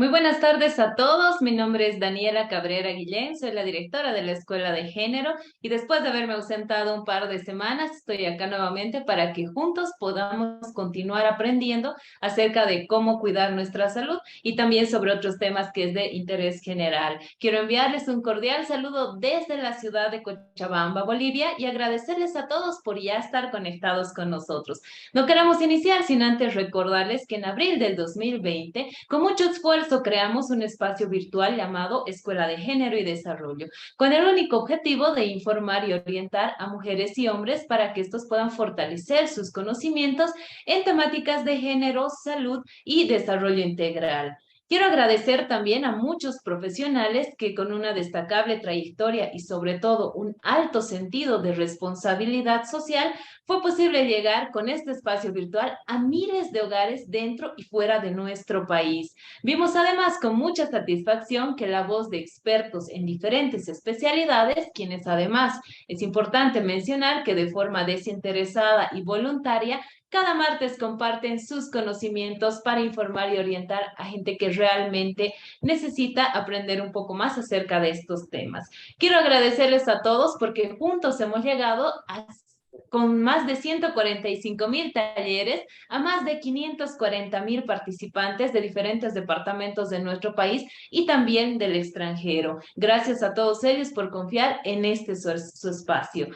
Muy buenas tardes a todos. Mi nombre es Daniela Cabrera Guillén, soy la directora de la Escuela de Género y después de haberme ausentado un par de semanas, estoy acá nuevamente para que juntos podamos continuar aprendiendo acerca de cómo cuidar nuestra salud y también sobre otros temas que es de interés general. Quiero enviarles un cordial saludo desde la ciudad de Cochabamba, Bolivia, y agradecerles a todos por ya estar conectados con nosotros. No queremos iniciar sin antes recordarles que en abril del 2020, con mucho esfuerzo, creamos un espacio virtual llamado Escuela de Género y Desarrollo, con el único objetivo de informar y orientar a mujeres y hombres para que estos puedan fortalecer sus conocimientos en temáticas de género, salud y desarrollo integral. Quiero agradecer también a muchos profesionales que con una destacable trayectoria y sobre todo un alto sentido de responsabilidad social fue posible llegar con este espacio virtual a miles de hogares dentro y fuera de nuestro país. Vimos además con mucha satisfacción que la voz de expertos en diferentes especialidades, quienes además es importante mencionar que de forma desinteresada y voluntaria, cada martes comparten sus conocimientos para informar y orientar a gente que realmente necesita aprender un poco más acerca de estos temas. Quiero agradecerles a todos porque juntos hemos llegado a con más de 145.000 talleres a más de 540.000 participantes de diferentes departamentos de nuestro país y también del extranjero. Gracias a todos ellos por confiar en este su espacio.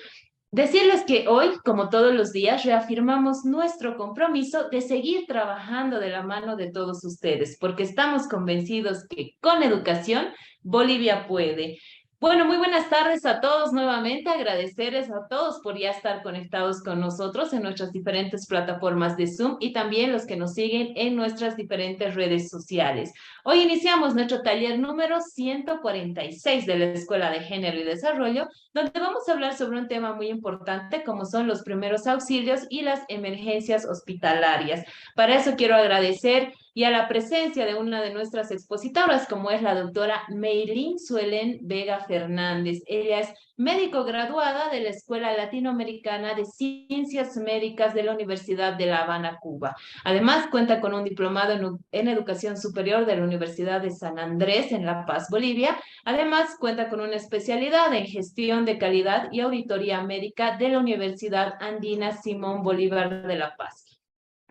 Decirles que hoy, como todos los días, reafirmamos nuestro compromiso de seguir trabajando de la mano de todos ustedes, porque estamos convencidos que con educación Bolivia puede. Bueno, muy buenas tardes a todos nuevamente. Agradecerles a todos por ya estar conectados con nosotros en nuestras diferentes plataformas de Zoom y también los que nos siguen en nuestras diferentes redes sociales. Hoy iniciamos nuestro taller número 146 de la Escuela de Género y Desarrollo, donde vamos a hablar sobre un tema muy importante como son los primeros auxilios y las emergencias hospitalarias. Para eso quiero agradecer y a la presencia de una de nuestras expositoras, como es la doctora Meilín Suelen Vega Fernández. Ella es médico graduada de la Escuela Latinoamericana de Ciencias Médicas de la Universidad de La Habana, Cuba. Además, cuenta con un diplomado en Educación Superior de la Universidad de San Andrés en La Paz, Bolivia. Además, cuenta con una especialidad en gestión de calidad y auditoría médica de la Universidad Andina Simón Bolívar de La Paz.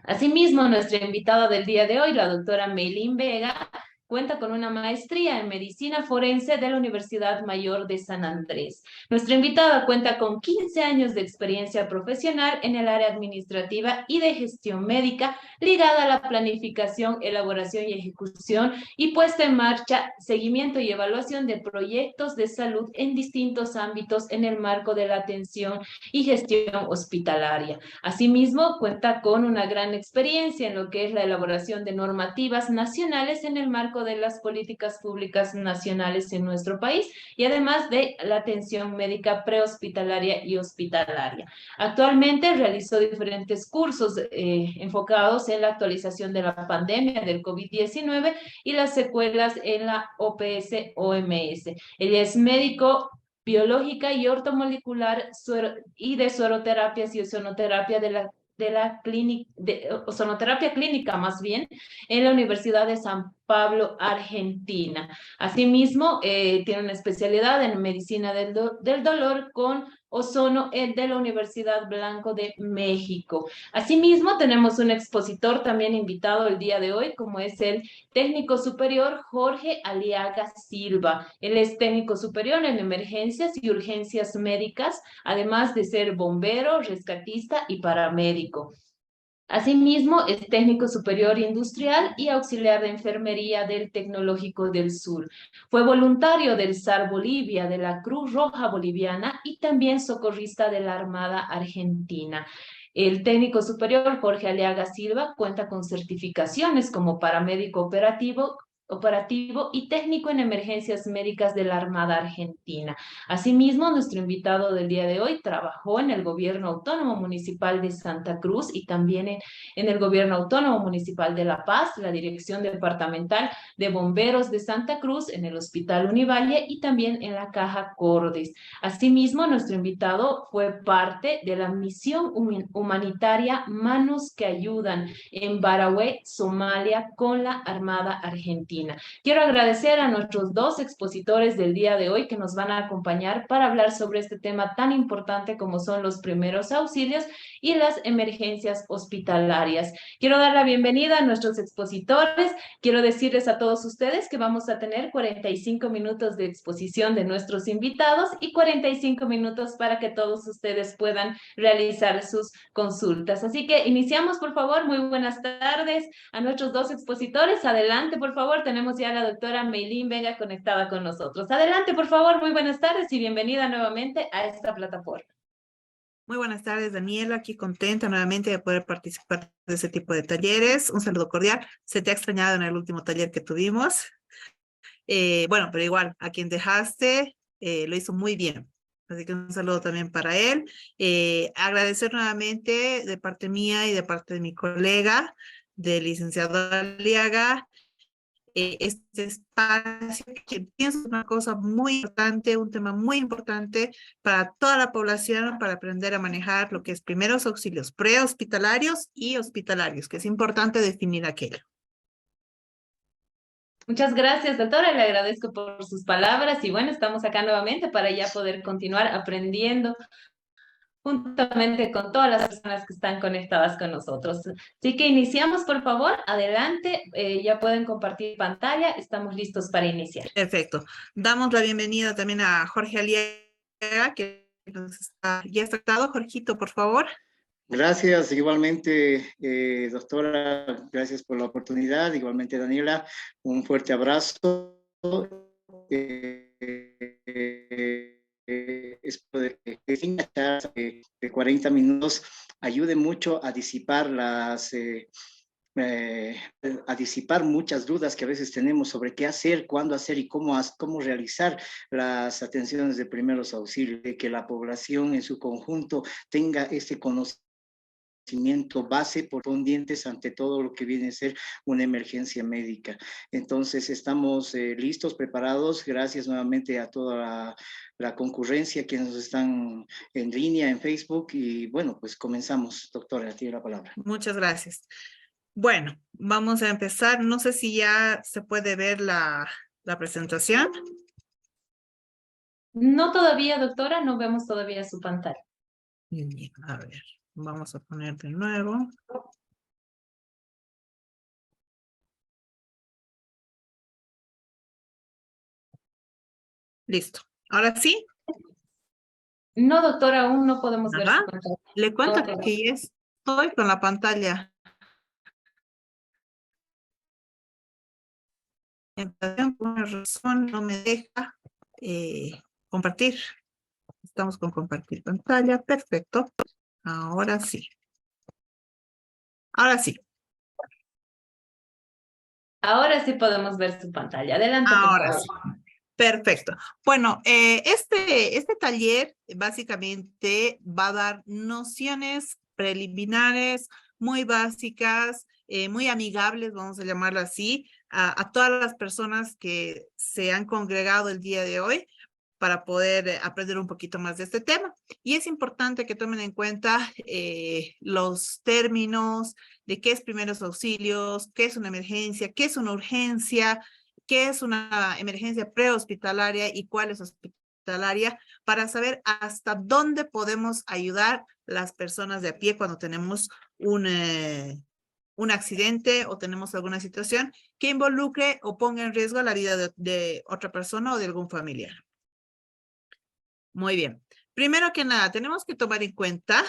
Asimismo, nuestra invitada del día de hoy, la doctora Meilín Vega, cuenta con una maestría en medicina forense de la Universidad Mayor de San Andrés. Nuestra invitada cuenta con 15 años de experiencia profesional en el área administrativa y de gestión médica ligada a la planificación, elaboración y ejecución y puesta en marcha, seguimiento y evaluación de proyectos de salud en distintos ámbitos en el marco de la atención y gestión hospitalaria. Asimismo, cuenta con una gran experiencia en lo que es la elaboración de normativas nacionales en el marco de las políticas públicas nacionales en nuestro país y además de la atención médica prehospitalaria y hospitalaria. Actualmente realizó diferentes cursos enfocados en la actualización de la pandemia del COVID-19 y las secuelas en la OPS-OMS. Ella es médico biológica y ortomolecular y de sueroterapias y ozonoterapia de la clínica, de ozonoterapia clínica más bien, en la Universidad de San Pablo, Argentina. Asimismo, tiene una especialidad en medicina del dolor con ozono de la Universidad Blanco de México. Asimismo, tenemos un expositor también invitado el día de hoy, como es el técnico superior Jorge Aliaga Silva. Él es técnico superior en emergencias y urgencias médicas, además de ser bombero, rescatista y paramédico. Asimismo, es técnico superior industrial y auxiliar de enfermería del Tecnológico del Sur. Fue voluntario del SAR Bolivia, de la Cruz Roja Boliviana y también socorrista de la Armada Argentina. El técnico superior Jorge Aliaga Silva cuenta con certificaciones como paramédico operativo y técnico en emergencias médicas de la Armada Argentina. Asimismo, nuestro invitado del día de hoy trabajó en el Gobierno Autónomo Municipal de Santa Cruz y también en el Gobierno Autónomo Municipal de La Paz, la Dirección Departamental de Bomberos de Santa Cruz, en el Hospital Univalle y también en la Caja Cordis. Asimismo, nuestro invitado fue parte de la misión humanitaria Manos que Ayudan en Barawé, Somalia, con la Armada Argentina. rutina. Quiero agradecer a nuestros dos expositores del día de hoy que nos van a acompañar para hablar sobre este tema tan importante como son los primeros auxilios y las emergencias hospitalarias. Quiero dar la bienvenida a nuestros expositores. Quiero decirles a todos ustedes que vamos a tener 45 minutos de exposición de nuestros invitados y 45 minutos para que todos ustedes puedan realizar sus consultas. Así que iniciamos, por favor. Muy buenas tardes a nuestros dos expositores. Adelante, por favor. Tenemos ya a la doctora Meilín Vega conectada con nosotros. Adelante, por favor. Muy buenas tardes y bienvenida nuevamente a esta plataforma. Muy buenas tardes, Daniela. Aquí contenta nuevamente de poder participar de ese tipo de talleres. Un saludo cordial. Se te ha extrañado en el último taller que tuvimos. Bueno, pero igual, a quien dejaste, lo hizo muy bien. Así que un saludo también para él. Agradecer nuevamente de parte mía y de parte de mi colega, del licenciado Aliaga, este espacio que pienso es una cosa muy importante, un tema muy importante para toda la población, para aprender a manejar lo que es primeros auxilios prehospitalarios y hospitalarios, que es importante definir aquello. Muchas gracias, doctora. Le agradezco por sus palabras y bueno, estamos acá nuevamente para ya poder continuar aprendiendo juntamente con todas las personas que están conectadas con nosotros. Así que iniciamos, por favor. Adelante, ya pueden compartir pantalla. Estamos listos para iniciar. Perfecto. Damos la bienvenida también a Jorge Aliaga, que ya está conectado. Jorgito, por favor. Gracias, igualmente, doctora, gracias por la oportunidad. Igualmente, Daniela, un fuerte abrazo. Espero que esta charla de 40 minutos ayude mucho a disipar a disipar muchas dudas que a veces tenemos sobre qué hacer, cuándo hacer y cómo realizar las atenciones de primeros auxilios, de que la población en su conjunto tenga este conocimiento base correspondientes ante todo lo que viene a ser una emergencia médica. Entonces estamos listos, preparados. Gracias nuevamente a toda la concurrencia que nos están en línea en Facebook y bueno, pues comenzamos. Doctora, tiene la palabra. Muchas gracias. Bueno, vamos a empezar. No sé si ya se puede ver la presentación. No todavía, doctora, no vemos todavía su pantalla. Bien, a ver, vamos a poner de nuevo. Listo. ¿Ahora sí? No, doctora, aún no podemos ver su pantalla. Le cuento No, que ya estoy con la pantalla. Por una razón no me deja compartir. Estamos con compartir pantalla. Perfecto. Ahora sí. Ahora sí. ahora sí podemos ver su pantalla. Adelante, por Ahora favor. sí. Perfecto. Bueno, este taller básicamente va a dar nociones preliminares muy básicas, muy amigables, vamos a llamarlo así, a todas las personas que se han congregado el día de hoy para poder aprender un poquito más de este tema. Y es importante que tomen en cuenta los términos de qué es primeros auxilios, qué es una emergencia, qué es una urgencia, qué es una emergencia prehospitalaria y cuál es hospitalaria, para saber hasta dónde podemos ayudar las personas de a pie cuando tenemos un accidente o tenemos alguna situación que involucre o ponga en riesgo la vida de otra persona o de algún familiar. Muy bien. Primero que nada, tenemos que tomar en cuenta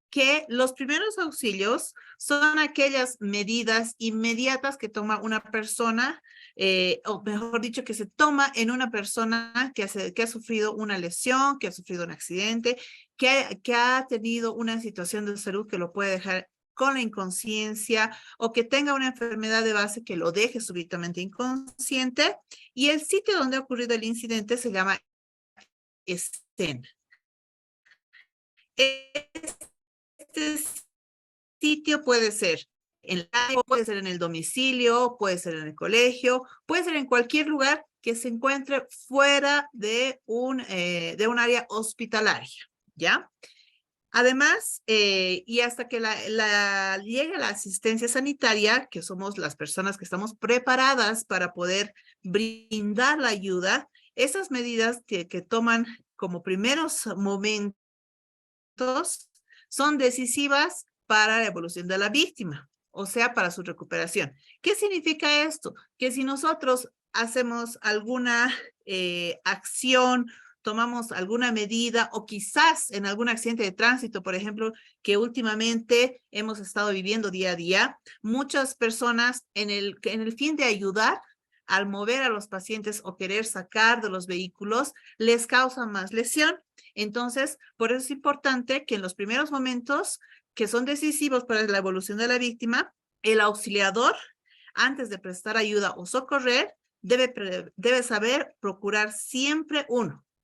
que los primeros auxilios son aquellas medidas inmediatas que toma una persona, o mejor dicho, que se toma en una persona que ha sufrido una lesión, que ha sufrido un accidente, que ha tenido una situación de salud que lo puede dejar con la inconsciencia o que tenga una enfermedad de base que lo deje súbitamente inconsciente. Y el sitio donde ha ocurrido el incidente se llama escena. Este sitio puede ser en la calle, puede ser en el domicilio, puede ser en el colegio, puede ser en cualquier lugar que se encuentre fuera de un área hospitalaria, ¿ya? Además, y hasta que llegue la asistencia sanitaria, que somos las personas que estamos preparadas para poder brindar la ayuda, esas medidas que toman como primeros momentos son decisivas para la evolución de la víctima, o sea, para su recuperación. ¿Qué significa esto? Que si nosotros hacemos alguna acción, tomamos alguna medida o quizás en algún accidente de tránsito, por ejemplo, que últimamente hemos estado viviendo día a día, muchas personas en el fin de ayudar al mover a los pacientes o querer sacar de los vehículos, les causa más lesión. Entonces, por eso es importante que en los primeros momentos que son decisivos para la evolución de la víctima, el auxiliador, antes de prestar ayuda o socorrer, debe saber procurar siempre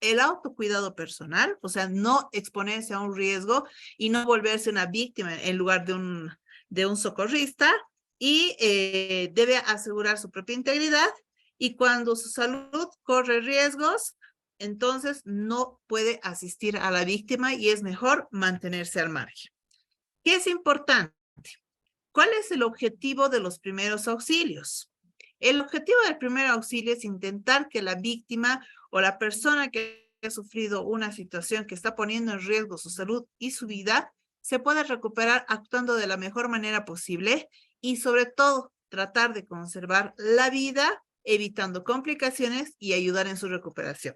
el autocuidado personal, o sea, no exponerse a un riesgo y no volverse una víctima en lugar de un socorrista, y debe asegurar su propia integridad, y cuando su salud corre riesgos, entonces no puede asistir a la víctima y es mejor mantenerse al margen. ¿Qué es importante? ¿Cuál es el objetivo de los primeros auxilios? El objetivo del primer auxilio es intentar que la víctima o la persona que ha sufrido una situación que está poniendo en riesgo su salud y su vida se pueda recuperar actuando de la mejor manera posible y sobre todo tratar de conservar la vida, evitando complicaciones y ayudar en su recuperación.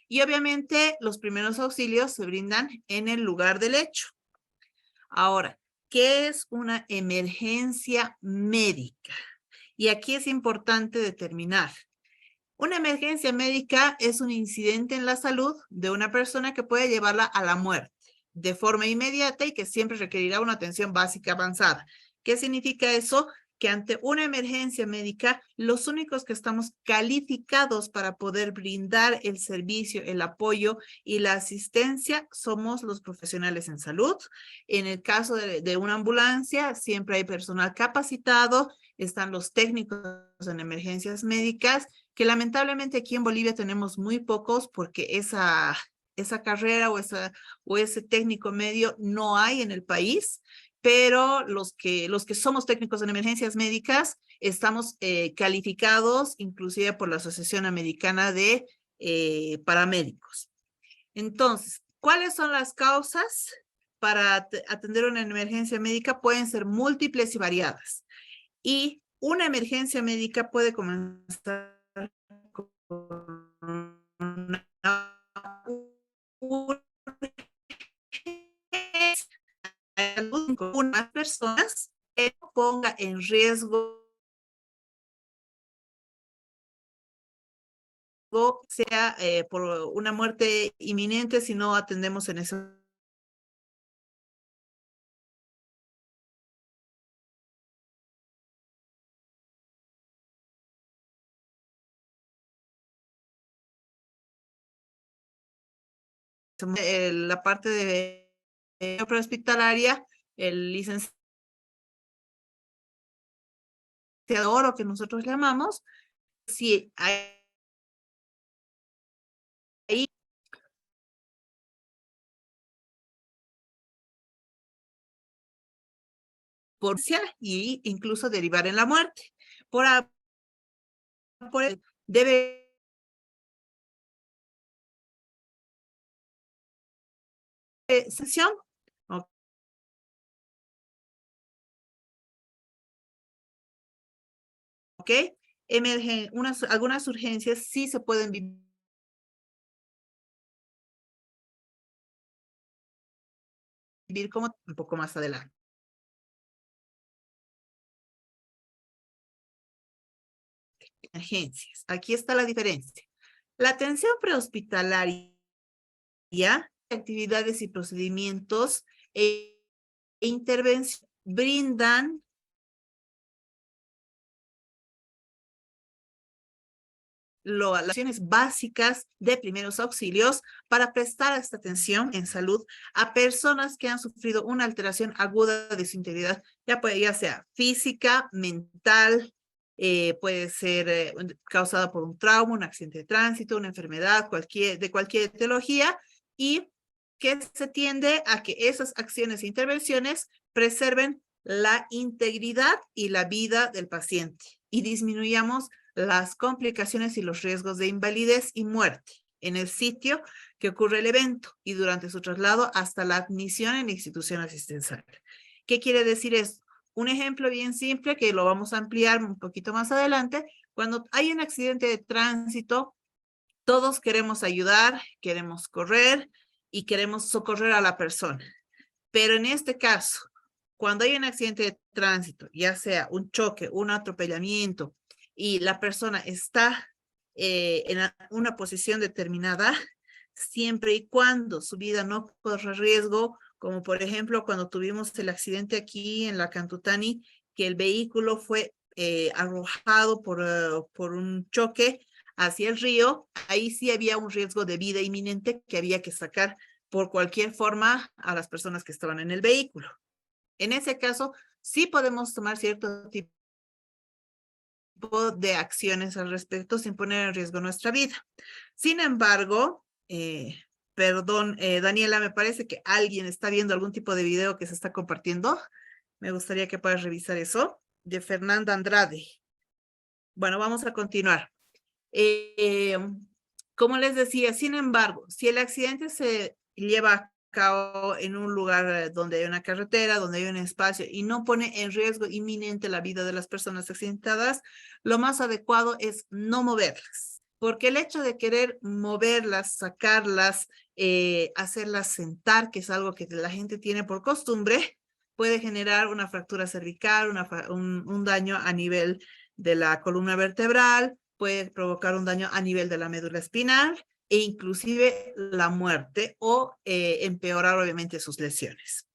Y obviamente los primeros auxilios se brindan en el lugar del hecho. Ahora, ¿qué es una emergencia médica? Y aquí es importante determinar. Una emergencia médica es un incidente en la salud de una persona que puede llevarla a la muerte de forma inmediata y que siempre requerirá una atención básica avanzada. ¿Qué significa eso? Que ante una emergencia médica, los únicos que estamos calificados para poder brindar el servicio, el apoyo y la asistencia somos los profesionales en salud. En el caso de una ambulancia, siempre hay personal capacitado, están los técnicos en emergencias médicas, que lamentablemente aquí en Bolivia tenemos muy pocos porque esa carrera o ese técnico medio no hay en el país, pero los que somos técnicos en emergencias médicas estamos calificados inclusive por la Asociación Americana de Paramédicos. Entonces, ¿cuáles son las causas para atender una emergencia médica? Pueden ser múltiples y variadas. Y una emergencia médica puede comenzar con una unas personas que ponga en riesgo, sea por una muerte inminente si no atendemos en ese la parte de prehospitalaria, el licenciado o que nosotros llamamos, si hay y incluso derivar en la muerte. Debe sesión. ¿Ok? Algunas urgencias sí se pueden vivir como un poco más adelante. Emergencias. Aquí está la diferencia. La atención prehospitalaria, actividades y procedimientos e intervención brindan las acciones básicas de primeros auxilios para prestar esta atención en salud a personas que han sufrido una alteración aguda de su integridad, ya sea física, mental, puede ser causada por un trauma, un accidente de tránsito, una enfermedad, de cualquier etiología, y que se tiende a que esas acciones e intervenciones preserven la integridad y la vida del paciente y disminuyamos las complicaciones y los riesgos de invalidez y muerte en el sitio que ocurre el evento y durante su traslado hasta la admisión en la institución asistencial. ¿Qué quiere decir esto? Un ejemplo bien simple que lo vamos a ampliar un poquito más adelante. Cuando hay un accidente de tránsito, todos queremos ayudar, queremos correr y queremos socorrer a la persona. Pero en este caso, cuando hay un accidente de tránsito, ya sea un choque, un atropellamiento, y la persona está en una posición determinada, siempre y cuando su vida no corra riesgo, como por ejemplo cuando tuvimos el accidente aquí en la Cantutani, que el vehículo fue arrojado por un choque hacia el río, ahí sí había un riesgo de vida inminente que había que sacar por cualquier forma a las personas que estaban en el vehículo. En ese caso, sí podemos tomar cierto tipo de acciones al respecto sin poner en riesgo nuestra vida. Sin embargo, perdón, Daniela, me parece que alguien está viendo algún tipo de video que se está compartiendo. Me gustaría que puedas revisar eso, de Fernanda Andrade. Bueno, vamos a continuar. Como les decía, sin embargo, si el accidente se lleva a cabo en un lugar donde hay una carretera, donde hay un espacio y no pone en riesgo inminente la vida de las personas accidentadas, lo más adecuado es no moverlas. Porque el hecho de querer moverlas, sacarlas, hacerlas sentar, que es algo que la gente tiene por costumbre, puede generar una fractura cervical, un daño a nivel de la columna vertebral, puede provocar un daño a nivel de la médula espinal e inclusive la muerte o empeorar obviamente sus lesiones.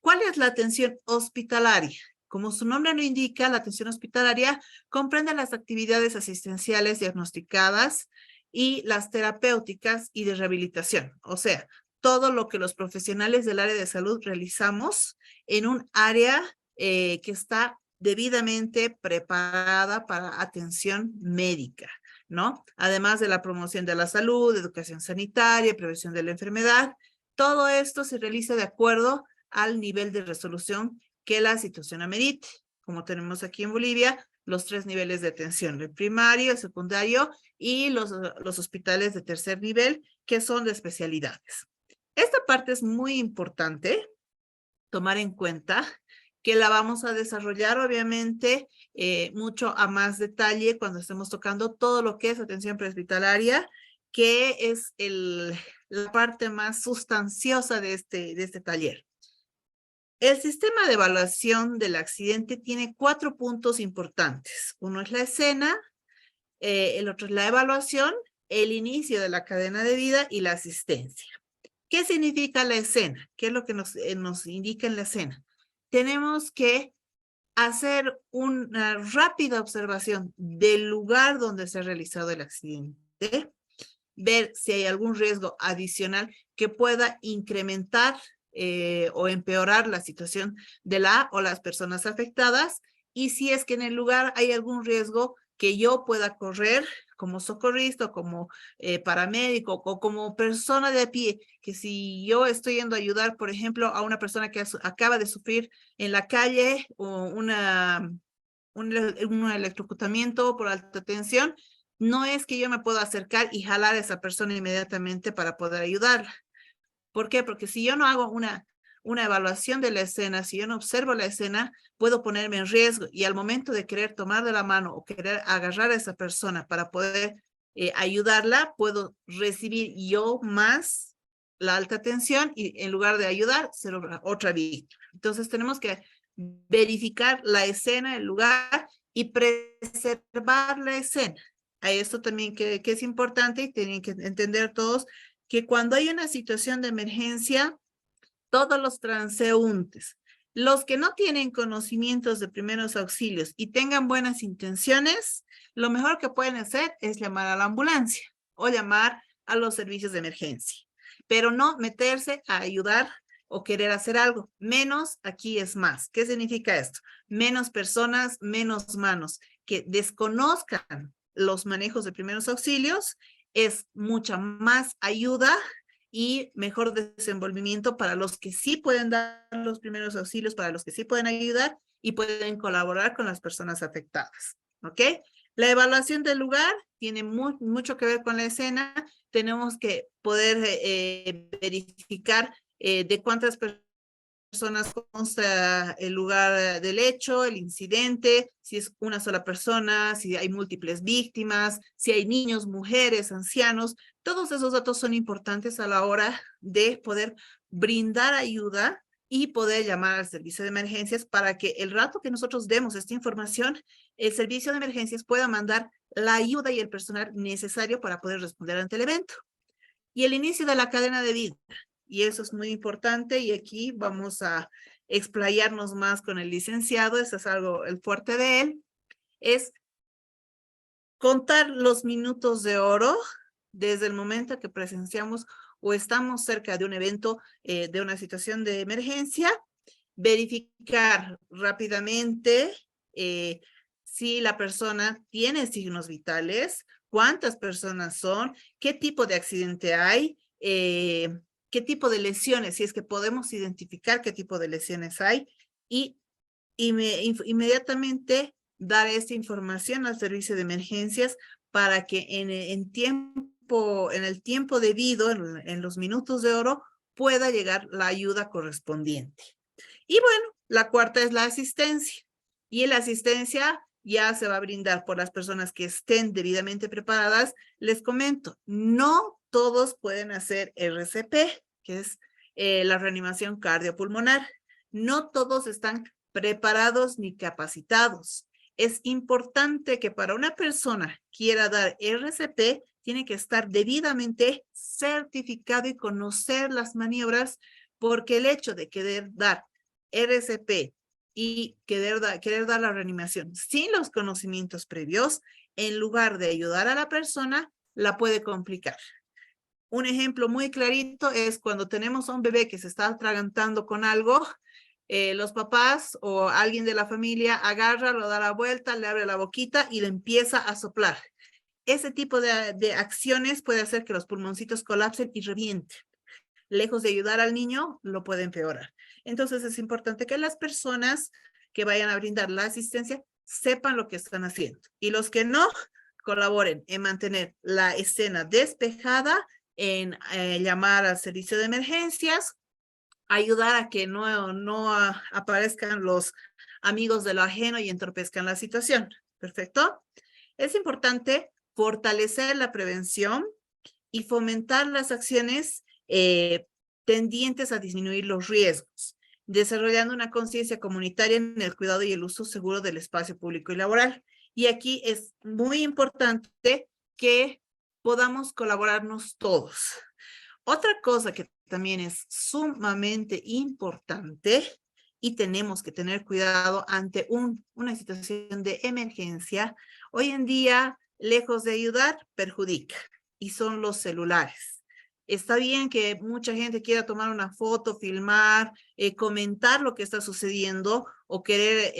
¿Cuál es la atención hospitalaria? Como su nombre lo indica, la atención hospitalaria comprende las actividades asistenciales diagnosticadas y las terapéuticas y de rehabilitación. O sea, todo lo que los profesionales del área de salud realizamos en un área que está debidamente preparada para atención médica, ¿no? Además de la promoción de la salud, educación sanitaria, prevención de la enfermedad, todo esto se realiza de acuerdo al nivel de resolución que la situación amerite. Como tenemos aquí en Bolivia, los 3 niveles de atención, el primario, el secundario y los hospitales de tercer nivel, que son de especialidades. Esta parte es muy importante tomar en cuenta, que la vamos a desarrollar obviamente mucho a más detalle cuando estemos tocando todo lo que es atención prehospitalaria, que es la parte más sustanciosa de este taller. El sistema de evaluación del accidente tiene 4 puntos importantes. Uno es la escena, el otro es la evaluación, el inicio de la cadena de vida y la asistencia. ¿Qué significa la escena? ¿Qué es lo que nos indica en la escena? Tenemos que hacer una rápida observación del lugar donde se ha realizado el accidente, ver si hay algún riesgo adicional que pueda incrementar o empeorar la situación de la o las personas afectadas, y si es que en el lugar hay algún riesgo que yo pueda correr como socorrista, como paramédico o como persona de a pie, que si yo estoy yendo a ayudar, por ejemplo, a una persona que acaba de sufrir en la calle o un electrocutamiento por alta tensión, no es que yo me pueda acercar y jalar a esa persona inmediatamente para poder ayudarla. ¿Por qué? Porque si yo no hago una evaluación de la escena, si yo no observo la escena, puedo ponerme en riesgo y al momento de querer tomar de la mano o querer agarrar a esa persona para poder ayudarla, puedo recibir yo más la alta tensión y en lugar de ayudar, ser otra víctima. Entonces tenemos que verificar la escena, el lugar y preservar la escena. A esto también que es importante y tienen que entender todos que cuando hay una situación de emergencia, todos los transeúntes, los que no tienen conocimientos de primeros auxilios y tengan buenas intenciones, lo mejor que pueden hacer es llamar a la ambulancia o llamar a los servicios de emergencia, pero no meterse a ayudar o querer hacer algo. Menos aquí es más. ¿Qué significa esto? Menos personas, menos manos que desconozcan los manejos de primeros auxilios, es mucha más ayuda y mejor desenvolvimiento para los que sí pueden dar los primeros auxilios, para los que sí pueden ayudar y pueden colaborar con las personas afectadas. ¿Ok? La evaluación del lugar tiene mucho que ver con la escena. Tenemos que poder verificar de cuántas personas consta el lugar del hecho, el incidente, si es una sola persona, si hay múltiples víctimas, si hay niños, mujeres, ancianos. Todos esos datos son importantes a la hora de poder brindar ayuda y poder llamar al servicio de emergencias para que el rato que nosotros demos esta información, el servicio de emergencias pueda mandar la ayuda y el personal necesario para poder responder ante el evento. Y el inicio de la cadena de vida. Y eso es muy importante y aquí vamos a explayarnos más con el licenciado. Eso es algo, el fuerte de él, es contar los minutos de oro desde el momento que presenciamos o estamos cerca de un evento, de una situación de emergencia, verificar rápidamente si la persona tiene signos vitales, cuántas personas son, qué tipo de accidente hay, qué tipo de lesiones, si es que podemos identificar qué tipo de lesiones hay, y inmediatamente dar esta información al servicio de emergencias para que en el tiempo debido, en los minutos de oro, pueda llegar la ayuda correspondiente. Y bueno, la cuarta es la asistencia. Y la asistencia ya se va a brindar por las personas que estén debidamente preparadas. Les comento, no todos pueden hacer RCP, que es la reanimación cardiopulmonar. No todos están preparados ni capacitados. Es importante que para una persona quiera dar RCP, tiene que estar debidamente certificado y conocer las maniobras, porque el hecho de querer dar RCP y querer dar la reanimación sin los conocimientos previos, en lugar de ayudar a la persona, la puede complicar. Un ejemplo muy clarito es cuando tenemos a un bebé que se está atragantando con algo, los papás o alguien de la familia agarra, lo da la vuelta, le abre la boquita y le empieza a soplar. Ese tipo de acciones puede hacer que los pulmoncitos colapsen y revienten. Lejos de ayudar al niño, lo puede empeorar. Entonces es importante que las personas que vayan a brindar la asistencia sepan lo que están haciendo. Y los que no, colaboren en mantener la escena despejada, en llamar al servicio de emergencias, ayudar a que no aparezcan los amigos de lo ajeno y entorpezcan la situación. ¿Perfecto? Es importante fortalecer la prevención y fomentar las acciones tendientes a disminuir los riesgos, desarrollando una conciencia comunitaria en el cuidado y el uso seguro del espacio público y laboral. Y aquí es muy importante que podamos colaborarnos todos. Otra cosa que también es sumamente importante y tenemos que tener cuidado ante una situación de emergencia, hoy en día, lejos de ayudar, perjudica, y son los celulares. Está bien que mucha gente quiera tomar una foto, filmar, comentar lo que está sucediendo o querer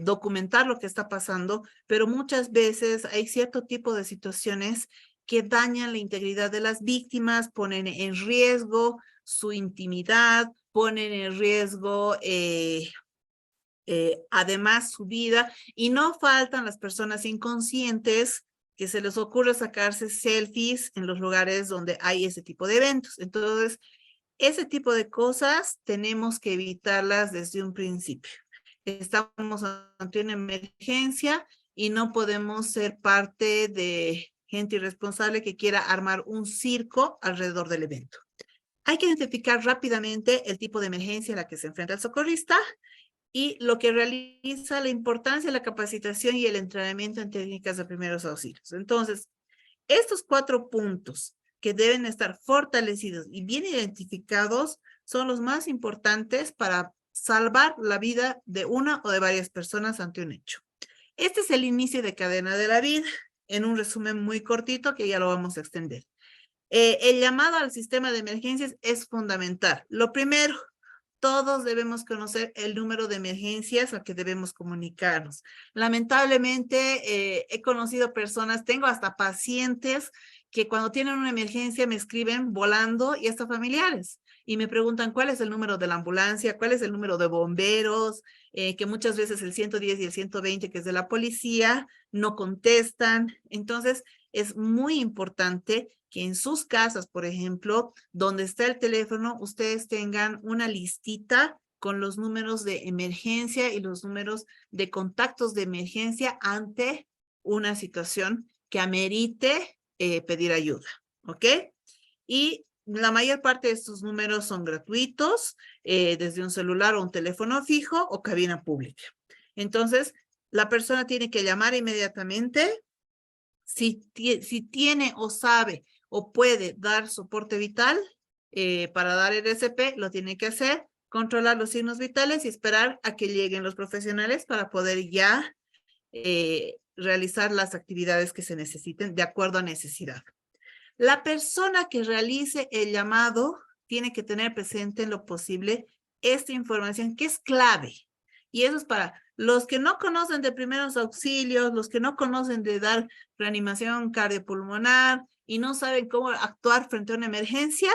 documentar lo que está pasando, pero muchas veces hay cierto tipo de situaciones que dañan la integridad de las víctimas, ponen en riesgo su intimidad, ponen en riesgo además su vida, y no faltan las personas inconscientes que se les ocurre sacarse selfies en los lugares donde hay ese tipo de eventos. Entonces, ese tipo de cosas tenemos que evitarlas desde un principio. Estamos ante una emergencia y no podemos ser parte de gente irresponsable que quiera armar un circo alrededor del evento. Hay que identificar rápidamente el tipo de emergencia a la que se enfrenta el socorrista y lo que realiza, la importancia, la capacitación y el entrenamiento en técnicas de primeros auxilios. Entonces, estos 4 puntos que deben estar fortalecidos y bien identificados son los más importantes para salvar la vida de una o de varias personas ante un hecho. Este es el inicio de cadena de la vida, en un resumen muy cortito que ya lo vamos a extender. El llamado al sistema de emergencias es fundamental. Lo primero, todos debemos conocer el número de emergencias al que debemos comunicarnos. Lamentablemente, he conocido personas, tengo hasta pacientes que cuando tienen una emergencia me escriben volando y hasta familiares. Y me preguntan cuál es el número de la ambulancia, cuál es el número de bomberos, que muchas veces el 110 y el 120, que es de la policía, no contestan. Entonces, es muy importante que en sus casas, por ejemplo, donde está el teléfono, ustedes tengan una listita con los números de emergencia y los números de contactos de emergencia ante una situación que amerite pedir ayuda, ¿ok? Y la mayor parte de estos números son gratuitos, desde un celular o un teléfono fijo o cabina pública. Entonces, la persona tiene que llamar inmediatamente. Si tiene o sabe o puede dar soporte vital para dar el RCP, lo tiene que hacer, controlar los signos vitales y esperar a que lleguen los profesionales para poder ya realizar las actividades que se necesiten de acuerdo a necesidad. La persona que realice el llamado tiene que tener presente en lo posible esta información que es clave. Y eso es para los que no conocen de primeros auxilios, los que no conocen de dar reanimación cardiopulmonar y no saben cómo actuar frente a una emergencia.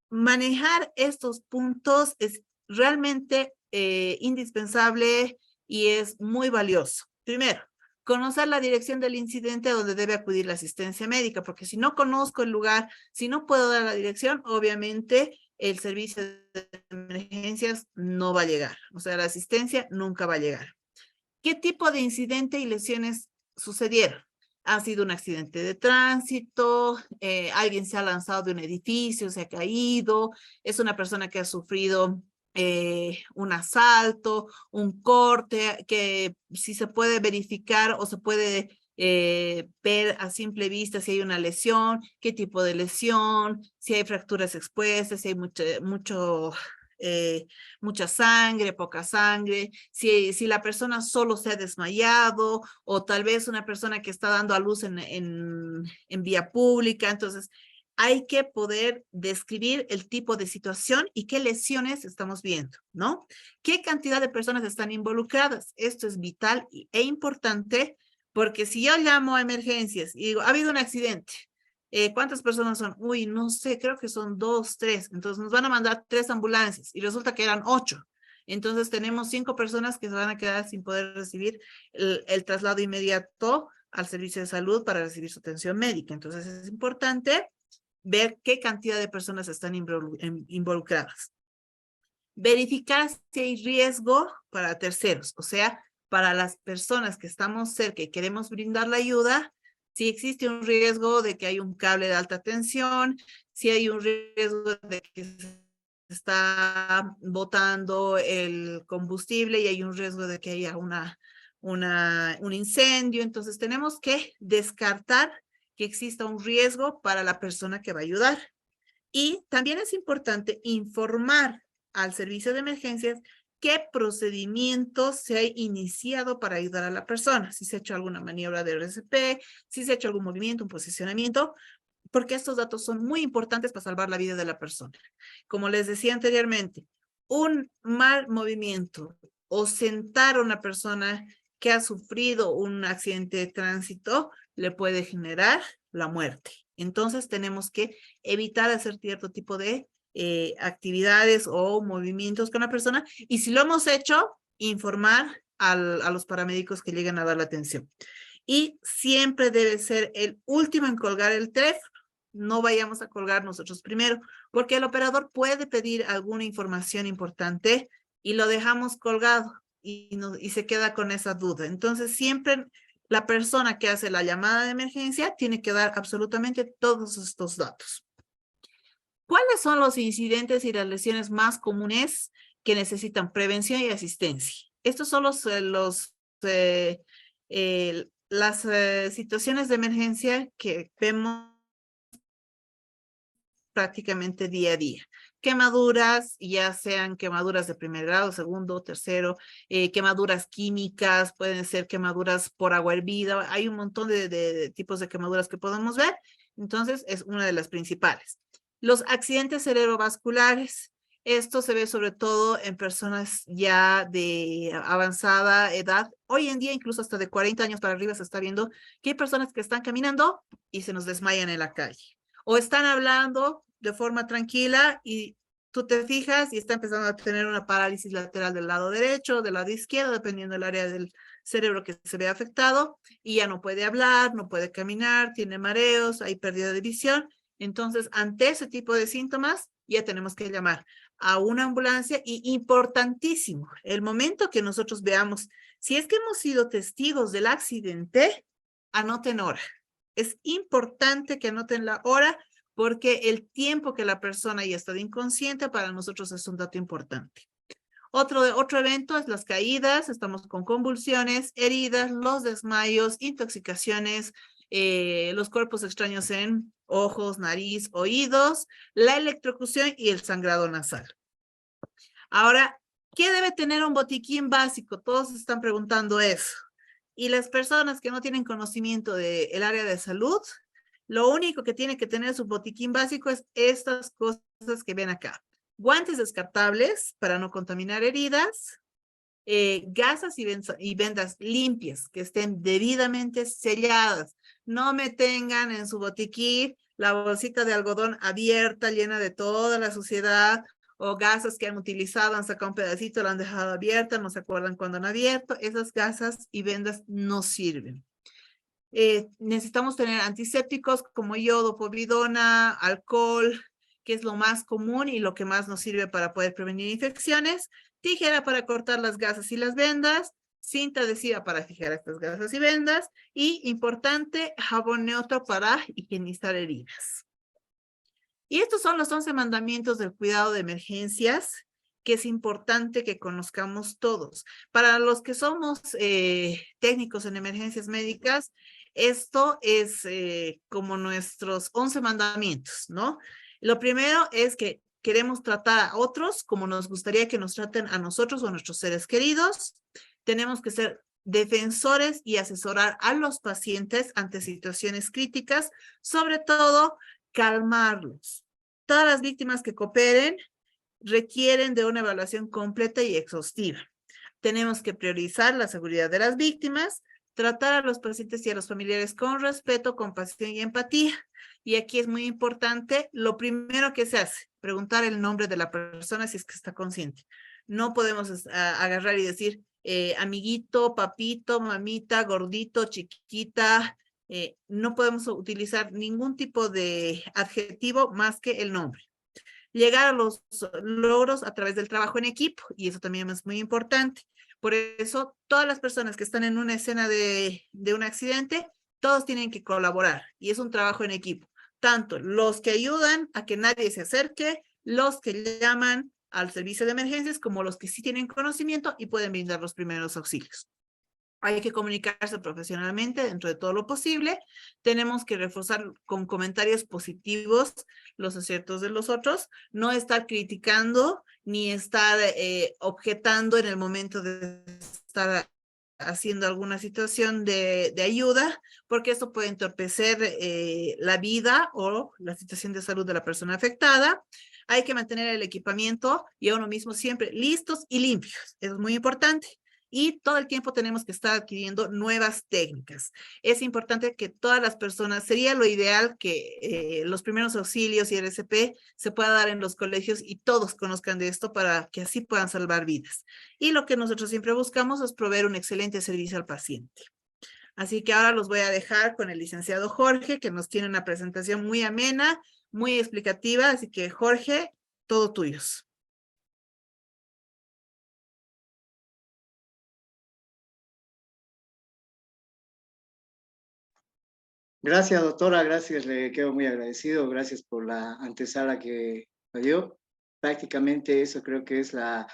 Manejar estos puntos es realmente indispensable y es muy valioso. Primero, conocer la dirección del incidente a donde debe acudir la asistencia médica, porque si no conozco el lugar, si no puedo dar la dirección, obviamente el servicio de emergencias no va a llegar. O sea, la asistencia nunca va a llegar. ¿Qué tipo de incidente y lesiones sucedieron? Ha sido un accidente de tránsito, alguien se ha lanzado de un edificio, se ha caído, es una persona que ha sufrido un asalto, un corte, que si se puede verificar o se puede ver a simple vista si hay una lesión, qué tipo de lesión, si hay fracturas expuestas, si hay mucha sangre, poca sangre, si la persona solo se ha desmayado o tal vez una persona que está dando a luz en vía pública. Entonces, hay que poder describir el tipo de situación y qué lesiones estamos viendo, ¿no? ¿Qué cantidad de personas están involucradas? Esto es vital e importante porque si yo llamo a emergencias y digo, ha habido un accidente, ¿cuántas personas son? Uy, no sé, creo que son 2, 3. Entonces nos van a mandar 3 ambulancias y resulta que eran 8. Entonces tenemos 5 personas que se van a quedar sin poder recibir el traslado inmediato al servicio de salud para recibir su atención médica. Entonces es importante ver qué cantidad de personas están involucradas. Verificar si hay riesgo para terceros, o sea, para las personas que estamos cerca y queremos brindar la ayuda, si existe un riesgo de que hay un cable de alta tensión, si hay un riesgo de que se está botando el combustible y hay un riesgo de que haya un incendio. Entonces tenemos que descartar que exista un riesgo para la persona que va a ayudar. Y también es importante informar al servicio de emergencias qué procedimientos se ha iniciado para ayudar a la persona, si se ha hecho alguna maniobra de RCP, si se ha hecho algún movimiento, un posicionamiento, porque estos datos son muy importantes para salvar la vida de la persona. Como les decía anteriormente, un mal movimiento o sentar a una persona que ha sufrido un accidente de tránsito le puede generar la muerte. Entonces tenemos que evitar hacer cierto tipo de actividades o movimientos con la persona y si lo hemos hecho, informar a los paramédicos que lleguen a dar la atención. Y siempre debe ser el último en colgar el teléfono. No vayamos a colgar nosotros primero, porque el operador puede pedir alguna información importante y lo dejamos colgado y se queda con esa duda. Entonces siempre la persona que hace la llamada de emergencia tiene que dar absolutamente todos estos datos. ¿Cuáles son los incidentes y las lesiones más comunes que necesitan prevención y asistencia? Estos son las situaciones de emergencia que vemos prácticamente día a día. Quemaduras, ya sean quemaduras de primer grado, segundo, tercero, quemaduras químicas, pueden ser quemaduras por agua hervida, hay un montón de tipos de quemaduras que podemos ver, entonces es una de las principales. Los accidentes cerebrovasculares, Esto se ve sobre todo en personas ya de avanzada edad. Hoy en día, incluso hasta de 40 años para arriba, se está viendo que hay personas que están caminando y se nos desmayan en la calle. O están hablando de forma tranquila y tú te fijas y está empezando a tener una parálisis lateral del lado derecho, del lado izquierdo, dependiendo del área del cerebro que se ve afectado, y ya no puede hablar, no puede caminar, tiene mareos, hay pérdida de visión. Entonces, ante ese tipo de síntomas, ya tenemos que llamar a una ambulancia y importantísimo, el momento que nosotros veamos, si es que hemos sido testigos del accidente, anoten hora. Es importante que anoten la hora porque el tiempo que la persona ya está inconsciente para nosotros es un dato importante. Otro evento es las caídas, estamos con convulsiones, heridas, los desmayos, intoxicaciones, los cuerpos extraños en ojos, nariz, oídos, la electrocución y el sangrado nasal. Ahora, ¿qué debe tener un botiquín básico? Todos están preguntando eso. Y las personas que no tienen conocimiento del área de salud, lo único que tiene que tener su botiquín básico es estas cosas que ven acá. Guantes descartables para no contaminar heridas, gasas y vendas limpias, que estén debidamente selladas. No me tengan en su botiquín la bolsita de algodón abierta, llena de toda la suciedad, o gasas que han utilizado, han sacado un pedacito, la han dejado abierta, no se acuerdan cuando han abierto. Esas gasas y vendas no sirven. Necesitamos tener antisépticos como yodo, povidona, alcohol, que es lo más común y lo que más nos sirve para poder prevenir infecciones, tijera para cortar las gasas y las vendas, cinta adhesiva para fijar estas gasas y vendas, y importante, jabón neutro para higienizar heridas. Y estos son los 11 mandamientos del cuidado de emergencias que es importante que conozcamos todos. Para los que somos técnicos en emergencias médicas, esto es como nuestros 11 mandamientos, ¿no? Lo primero es que queremos tratar a otros como nos gustaría que nos traten a nosotros o a nuestros seres queridos. Tenemos que ser defensores y asesorar a los pacientes ante situaciones críticas, sobre todo calmarlos. Todas las víctimas que cooperen requieren de una evaluación completa y exhaustiva. Tenemos que priorizar la seguridad de las víctimas, tratar a los pacientes y a los familiares con respeto, compasión y empatía. Y aquí es muy importante, lo primero que se hace, preguntar el nombre de la persona si es que está consciente. No podemos agarrar y decir amiguito, papito, mamita, gordito, chiquita. No podemos utilizar ningún tipo de adjetivo más que el nombre. Llegar a los logros a través del trabajo en equipo, y eso también es muy importante. Por eso, todas las personas que están en una escena de un accidente, todos tienen que colaborar, y es un trabajo en equipo. Tanto los que ayudan a que nadie se acerque, los que llaman al servicio de emergencias, como los que sí tienen conocimiento y pueden brindar los primeros auxilios. Hay que comunicarse profesionalmente dentro de todo lo posible. Tenemos que reforzar con comentarios positivos los aciertos de los otros, no estar criticando ni estar objetando en el momento de estar haciendo alguna situación de ayuda, porque esto puede entorpecer la vida o la situación de salud de la persona afectada. Hay que mantener el equipamiento y a uno mismo siempre listos y limpios. Eso es muy importante. Y todo el tiempo tenemos que estar adquiriendo nuevas técnicas. Es importante que todas las personas, sería lo ideal que los primeros auxilios y RCP se pueda dar en los colegios y todos conozcan de esto para que así puedan salvar vidas. Y lo que nosotros siempre buscamos es proveer un excelente servicio al paciente. Así que ahora los voy a dejar con el licenciado Jorge, que nos tiene una presentación muy amena, muy explicativa. Así que Jorge, todo tuyos. Gracias, doctora, gracias, le quedo muy agradecido, gracias por la antesala que me dio. Prácticamente eso creo que es la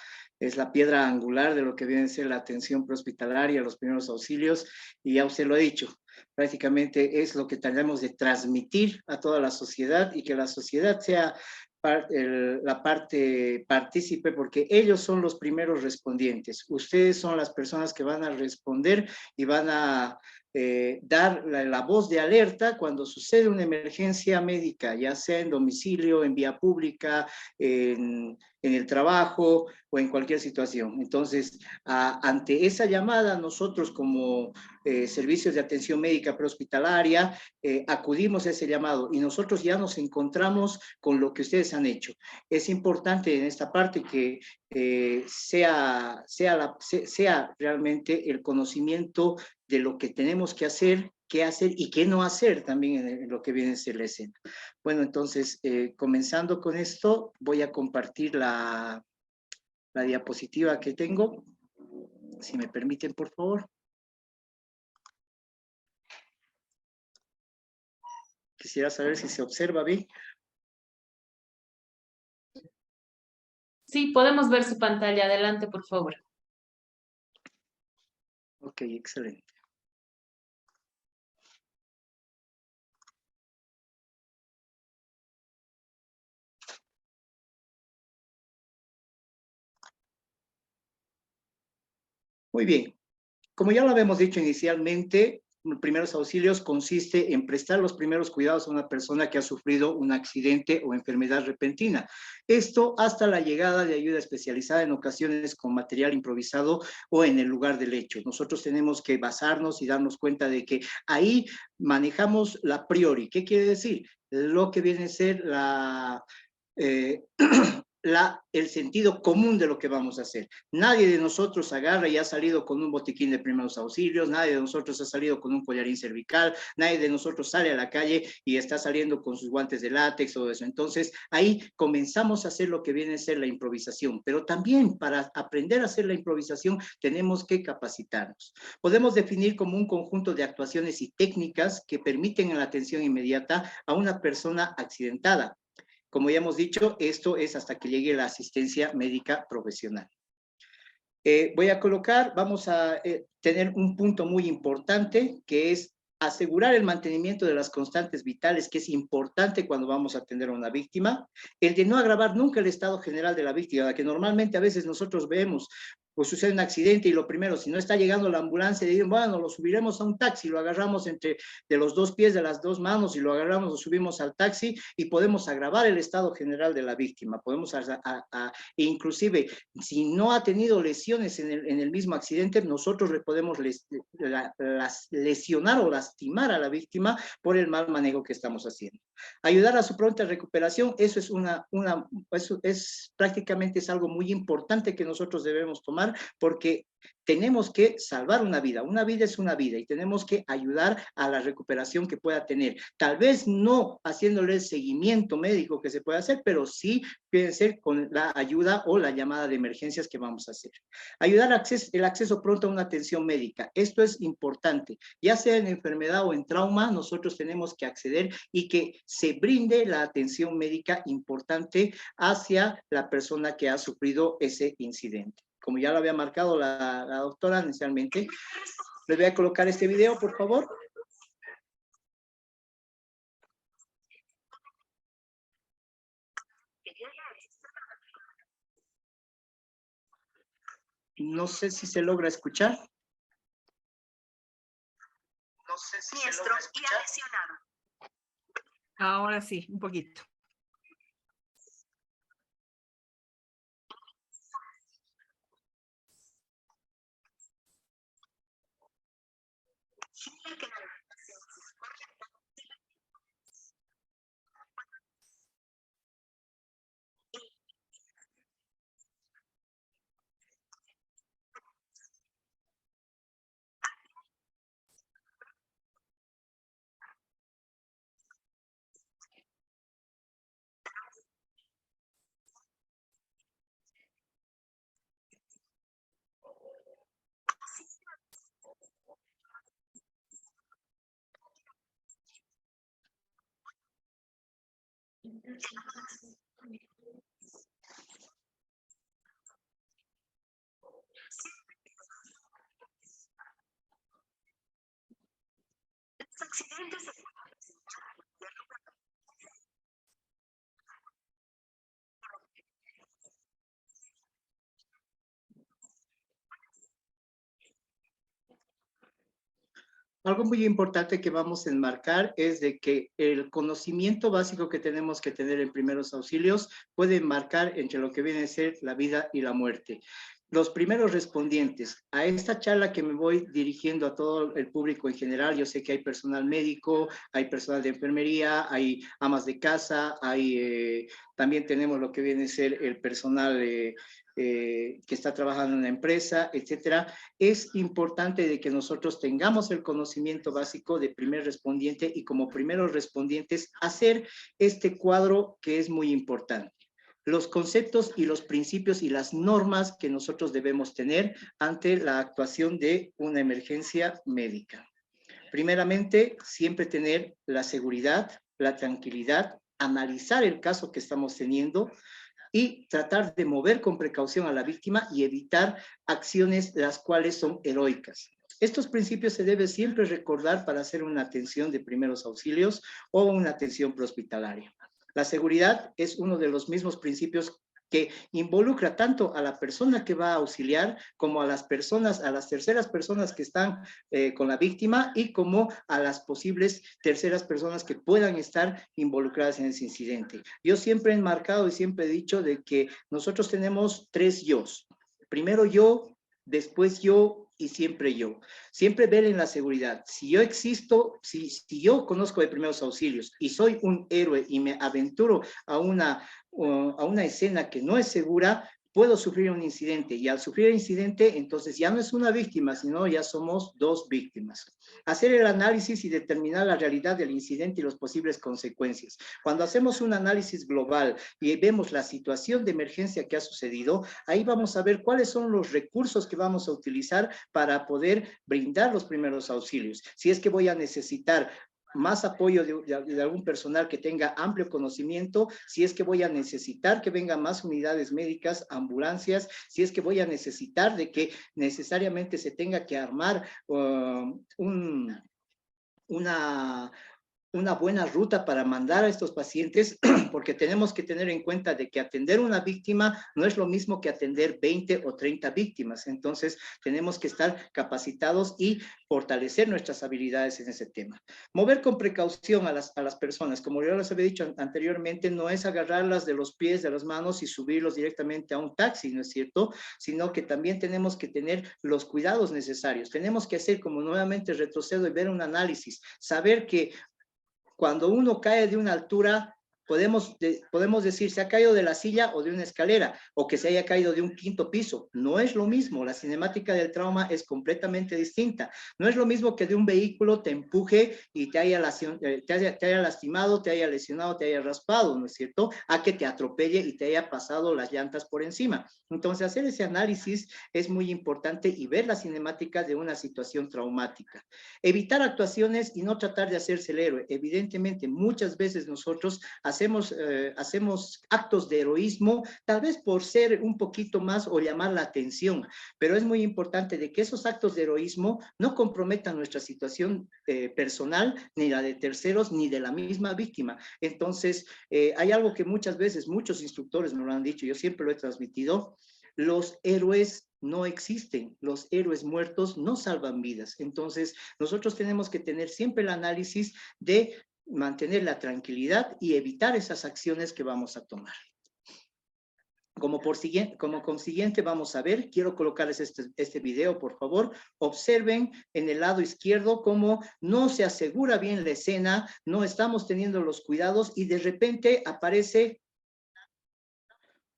piedra angular de lo que viene a ser la atención prehospitalaria, los primeros auxilios, y ya usted lo ha dicho, prácticamente es lo que tratamos de transmitir a toda la sociedad y que la sociedad sea la parte partícipe, porque ellos son los primeros respondientes. Ustedes son las personas que van a responder y van a dar la voz de alerta cuando sucede una emergencia médica, ya sea en domicilio, en vía pública, en el trabajo o en cualquier situación. Entonces, ante esa llamada, nosotros como servicios de atención médica prehospitalaria, acudimos a ese llamado y nosotros ya nos encontramos con lo que ustedes han hecho. Es importante en esta parte que sea realmente el conocimiento de lo que tenemos que hacer, qué hacer y qué no hacer también en lo que viene a ser la escena. Bueno, entonces, comenzando con esto, voy a compartir la diapositiva que tengo. Si me permiten, por favor. Quisiera saber si se observa bien. Sí, podemos ver su pantalla. Adelante, por favor. Ok, excelente. Muy bien. Como ya lo habíamos dicho inicialmente, primeros auxilios consiste en prestar los primeros cuidados a una persona que ha sufrido un accidente o enfermedad repentina. Esto hasta la llegada de ayuda especializada, en ocasiones con material improvisado o en el lugar del hecho. Nosotros tenemos que basarnos y darnos cuenta de que ahí manejamos la priori. ¿Qué quiere decir? Lo que viene a ser eh, el sentido común de lo que vamos a hacer. Nadie de nosotros agarra y ha salido con un botiquín de primeros auxilios, nadie de nosotros ha salido con un collarín cervical, nadie de nosotros sale a la calle y está saliendo con sus guantes de látex o eso. Entonces, ahí comenzamos a hacer lo que viene a ser la improvisación, pero también para aprender a hacer la improvisación tenemos que capacitarnos. Podemos definir como un conjunto de actuaciones y técnicas que permiten la atención inmediata a una persona accidentada. Como ya hemos dicho, esto es hasta que llegue la asistencia médica profesional. Vamos a tener un punto muy importante, que es asegurar el mantenimiento de las constantes vitales, que es importante cuando vamos a atender a una víctima, el de no agravar nunca el estado general de la víctima, que normalmente a veces nosotros vemos, pues sucede un accidente y lo primero, si no está llegando la ambulancia, digan, bueno, lo subiremos a un taxi, lo agarramos de los dos pies, de las dos manos y lo agarramos, lo subimos al taxi y podemos agravar el estado general de la víctima. Podemos, inclusive, si no ha tenido lesiones en el mismo accidente, nosotros le podemos lesionar o lastimar a la víctima por el mal manejo que estamos haciendo. Ayudar a su pronta recuperación, eso es prácticamente es algo muy importante que nosotros debemos tomar, porque tenemos que salvar una vida es una vida y tenemos que ayudar a la recuperación que pueda tener. Tal vez no haciéndole el seguimiento médico que se puede hacer, pero sí puede ser con la ayuda o la llamada de emergencias que vamos a hacer. Ayudar el acceso pronto a una atención médica. Esto es importante. Ya sea en enfermedad o en trauma, nosotros tenemos que acceder y que se brinde la atención médica importante hacia la persona que ha sufrido ese incidente. Como ya lo había marcado la doctora inicialmente, les voy a colocar este video, por favor. No sé si se logra escuchar. No sé si se logra escuchar. Ahora sí, un poquito. Algo muy importante que vamos a enmarcar es de que el conocimiento básico que tenemos que tener en primeros auxilios puede enmarcar entre lo que viene a ser la vida y la muerte. Los primeros respondientes a esta charla que me voy dirigiendo a todo el público en general, yo sé que hay personal médico, hay personal de enfermería, hay amas de casa, también tenemos lo que viene a ser el personal que está trabajando en una empresa, etcétera. Es importante de que nosotros tengamos el conocimiento básico de primer respondiente y como primeros respondientes hacer este cuadro que es muy importante. Los conceptos y los principios y las normas que nosotros debemos tener ante la actuación de una emergencia médica. Primeramente, siempre tener la seguridad, la tranquilidad, analizar el caso que estamos teniendo, y tratar de mover con precaución a la víctima y evitar acciones las cuales son heroicas. Estos principios se debe siempre recordar para hacer una atención de primeros auxilios o una atención prehospitalaria. La seguridad es uno de los mismos principios que involucra tanto a la persona que va a auxiliar como a las personas, a las terceras personas que están con la víctima y como a las posibles terceras personas que puedan estar involucradas en ese incidente. Yo siempre he enmarcado y siempre he dicho de que nosotros tenemos 3 yos. Primero yo, después yo y siempre yo. Siempre ver en la seguridad. Si yo existo, si yo conozco de primeros auxilios y soy un héroe y me aventuro a una escena que no es segura, puedo sufrir un incidente y al sufrir el incidente, entonces ya no es una víctima, sino ya somos 2 víctimas. Hacer el análisis y determinar la realidad del incidente y las posibles consecuencias. Cuando hacemos un análisis global y vemos la situación de emergencia que ha sucedido, ahí vamos a ver cuáles son los recursos que vamos a utilizar para poder brindar los primeros auxilios. Si es que voy a necesitar más apoyo de algún personal que tenga amplio conocimiento, si es que voy a necesitar que vengan más unidades médicas, ambulancias, si es que voy a necesitar de que necesariamente se tenga que armar una buena ruta para mandar a estos pacientes, porque tenemos que tener en cuenta de que atender una víctima no es lo mismo que atender 20 o 30 víctimas. Entonces, tenemos que estar capacitados y fortalecer nuestras habilidades en ese tema. Mover con precaución a las personas, como yo les había dicho anteriormente, no es agarrarlas de los pies, de las manos y subirlos directamente a un taxi, ¿no es cierto? Sino que también tenemos que tener los cuidados necesarios. Tenemos que hacer, como nuevamente retrocedo y ver un análisis, saber que cuando uno cae de una altura, podemos decir se ha caído de la silla o de una escalera, o que se haya caído de un 5º piso. No es lo mismo, la cinemática del trauma es completamente distinta. No es lo mismo que de un vehículo te empuje y te haya lastimado, te haya lesionado, te haya raspado, ¿no es cierto? A que te atropelle y te haya pasado las llantas por encima. Entonces, hacer ese análisis es muy importante y ver la cinemática de una situación traumática. Evitar actuaciones y no tratar de hacerse el héroe. Evidentemente, muchas veces nosotros hacemos actos de heroísmo, tal vez por ser un poquito más o llamar la atención, pero es muy importante de que esos actos de heroísmo no comprometan nuestra situación personal, ni la de terceros, ni de la misma víctima. Entonces, hay algo que muchas veces muchos instructores me lo han dicho, yo siempre lo he transmitido: los héroes no existen, los héroes muertos no salvan vidas. Entonces, nosotros tenemos que tener siempre el análisis de mantener la tranquilidad y evitar esas acciones que vamos a tomar. Como consiguiente vamos a ver, quiero colocarles este video, por favor. Observen en el lado izquierdo cómo no se asegura bien la escena, no estamos teniendo los cuidados y de repente aparece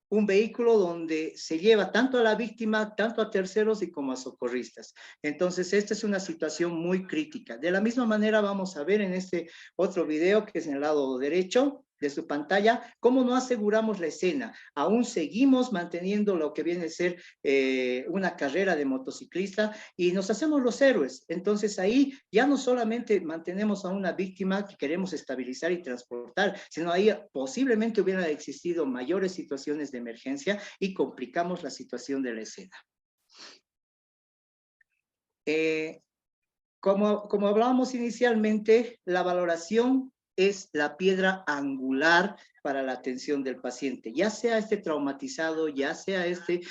un vehículo donde se lleva tanto a la víctima, tanto a terceros y como a socorristas. Entonces, esta es una situación muy crítica. De la misma manera vamos a ver en este otro video, que es en el lado derecho de su pantalla, cómo no aseguramos la escena. Aún seguimos manteniendo lo que viene a ser una carrera de motociclista y nos hacemos los héroes. Entonces ahí ya no solamente mantenemos a una víctima que queremos estabilizar y transportar, sino ahí posiblemente hubieran existido mayores situaciones de emergencia y complicamos la situación de la escena. Como hablábamos inicialmente, la valoración es la piedra angular para la atención del paciente, ya sea este traumatizado, ya sea este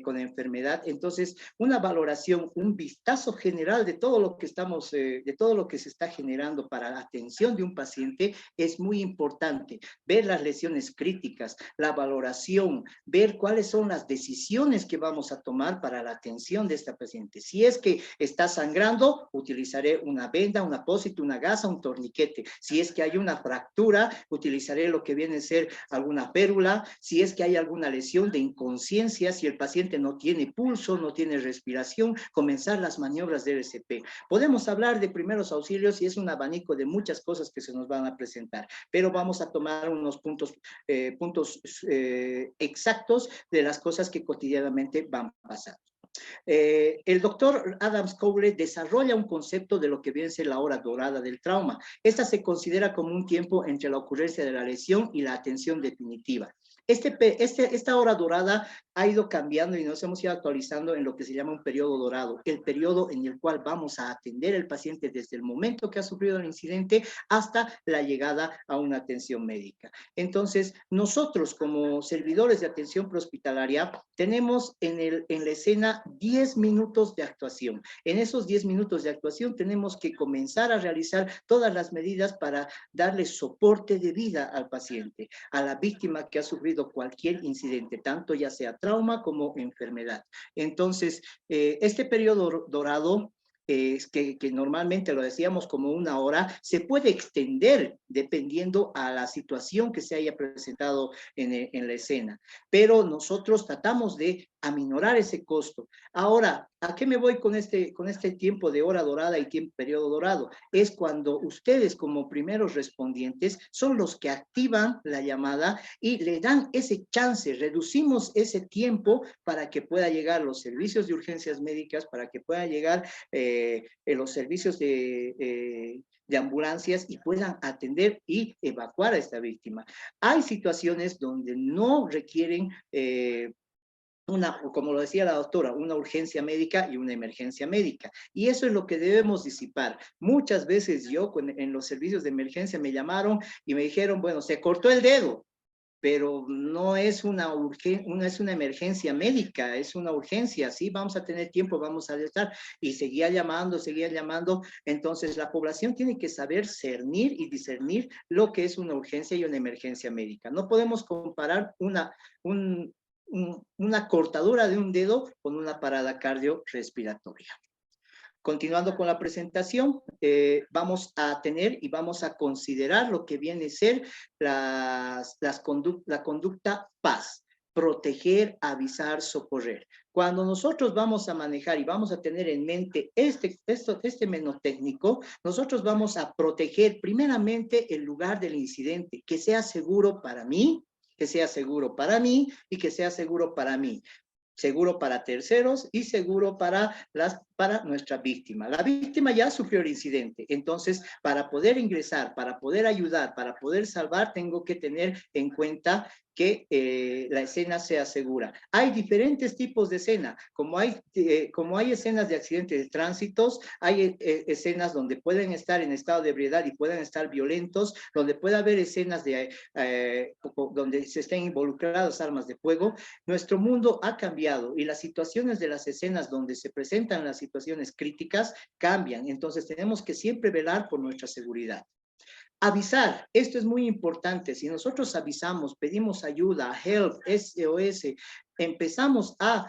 con enfermedad. Entonces, una valoración, un vistazo general de todo lo que de todo lo que se está generando para la atención de un paciente es muy importante. Ver las lesiones críticas, la valoración, ver cuáles son las decisiones que vamos a tomar para la atención de esta paciente. Si es que está sangrando, utilizaré una venda, un apósito, una gasa, un torniquete. Si es que hay una fractura, utilizaré lo que viene a ser alguna férula. Si es que hay alguna lesión de inconsciencia, si el paciente no tiene pulso, no tiene respiración, comenzar las maniobras de RCP. Podemos hablar de primeros auxilios y es un abanico de muchas cosas que se nos van a presentar, pero vamos a tomar unos puntos exactos de las cosas que cotidianamente van pasando. El doctor Adams Cowley desarrolla un concepto de lo que viene a ser la hora dorada del trauma. Esta se considera como un tiempo entre la ocurrencia de la lesión y la atención definitiva. Esta hora dorada ha ido cambiando y nos hemos ido actualizando en lo que se llama un periodo dorado, el periodo en el cual vamos a atender al paciente desde el momento que ha sufrido el incidente hasta la llegada a una atención médica. Entonces, nosotros como servidores de atención prehospitalaria tenemos en la escena 10 minutos de actuación. En esos 10 minutos de actuación tenemos que comenzar a realizar todas las medidas para darle soporte de vida al paciente, a la víctima que ha sufrido cualquier incidente, tanto ya sea trauma como enfermedad. Entonces, este periodo dorado que normalmente lo decíamos como una hora, se puede extender dependiendo a la situación que se haya presentado en la escena. Pero nosotros tratamos de aminorar ese costo. Ahora, ¿a qué me voy con este tiempo de hora dorada y periodo dorado? Es cuando ustedes como primeros respondientes son los que activan la llamada y le dan ese chance, reducimos ese tiempo para que pueda llegar los servicios de urgencias médicas, para que pueda llegar los servicios de ambulancias y puedan atender y evacuar a esta víctima. Hay situaciones donde no requieren como lo decía la doctora, una urgencia médica y una emergencia médica. Y eso es lo que debemos disipar. Muchas veces yo en los servicios de emergencia me llamaron y me dijeron, bueno, se cortó el dedo, pero no es una emergencia médica, es una urgencia, sí, vamos a tener tiempo, vamos a estar, y seguía llamando, entonces la población tiene que saber cernir y discernir lo que es una urgencia y una emergencia médica. No podemos comparar una cortadura de un dedo con una parada cardiorrespiratoria. Continuando con la presentación, vamos a tener y vamos a considerar lo que viene a ser la conducta PAS, proteger, avisar, socorrer. Cuando nosotros vamos a manejar y vamos a tener en mente este menú técnico, nosotros vamos a proteger primeramente el lugar del incidente, que sea seguro para mí, que sea seguro para mí y que sea seguro para mí. Seguro para terceros y seguro para nuestra víctima. La víctima ya sufrió el incidente, entonces para poder ingresar, para poder ayudar, para poder salvar, tengo que tener en cuenta que la escena sea segura. Hay diferentes tipos de escena, como hay escenas de accidentes de tránsito, hay escenas donde pueden estar en estado de ebriedad y pueden estar violentos, donde puede haber escenas donde se estén involucradas armas de fuego. Nuestro mundo ha cambiado y las situaciones de las escenas donde se presentan las situaciones críticas cambian, entonces tenemos que siempre velar por nuestra seguridad. Avisar, esto es muy importante. Si nosotros avisamos, pedimos ayuda, help, SOS, empezamos a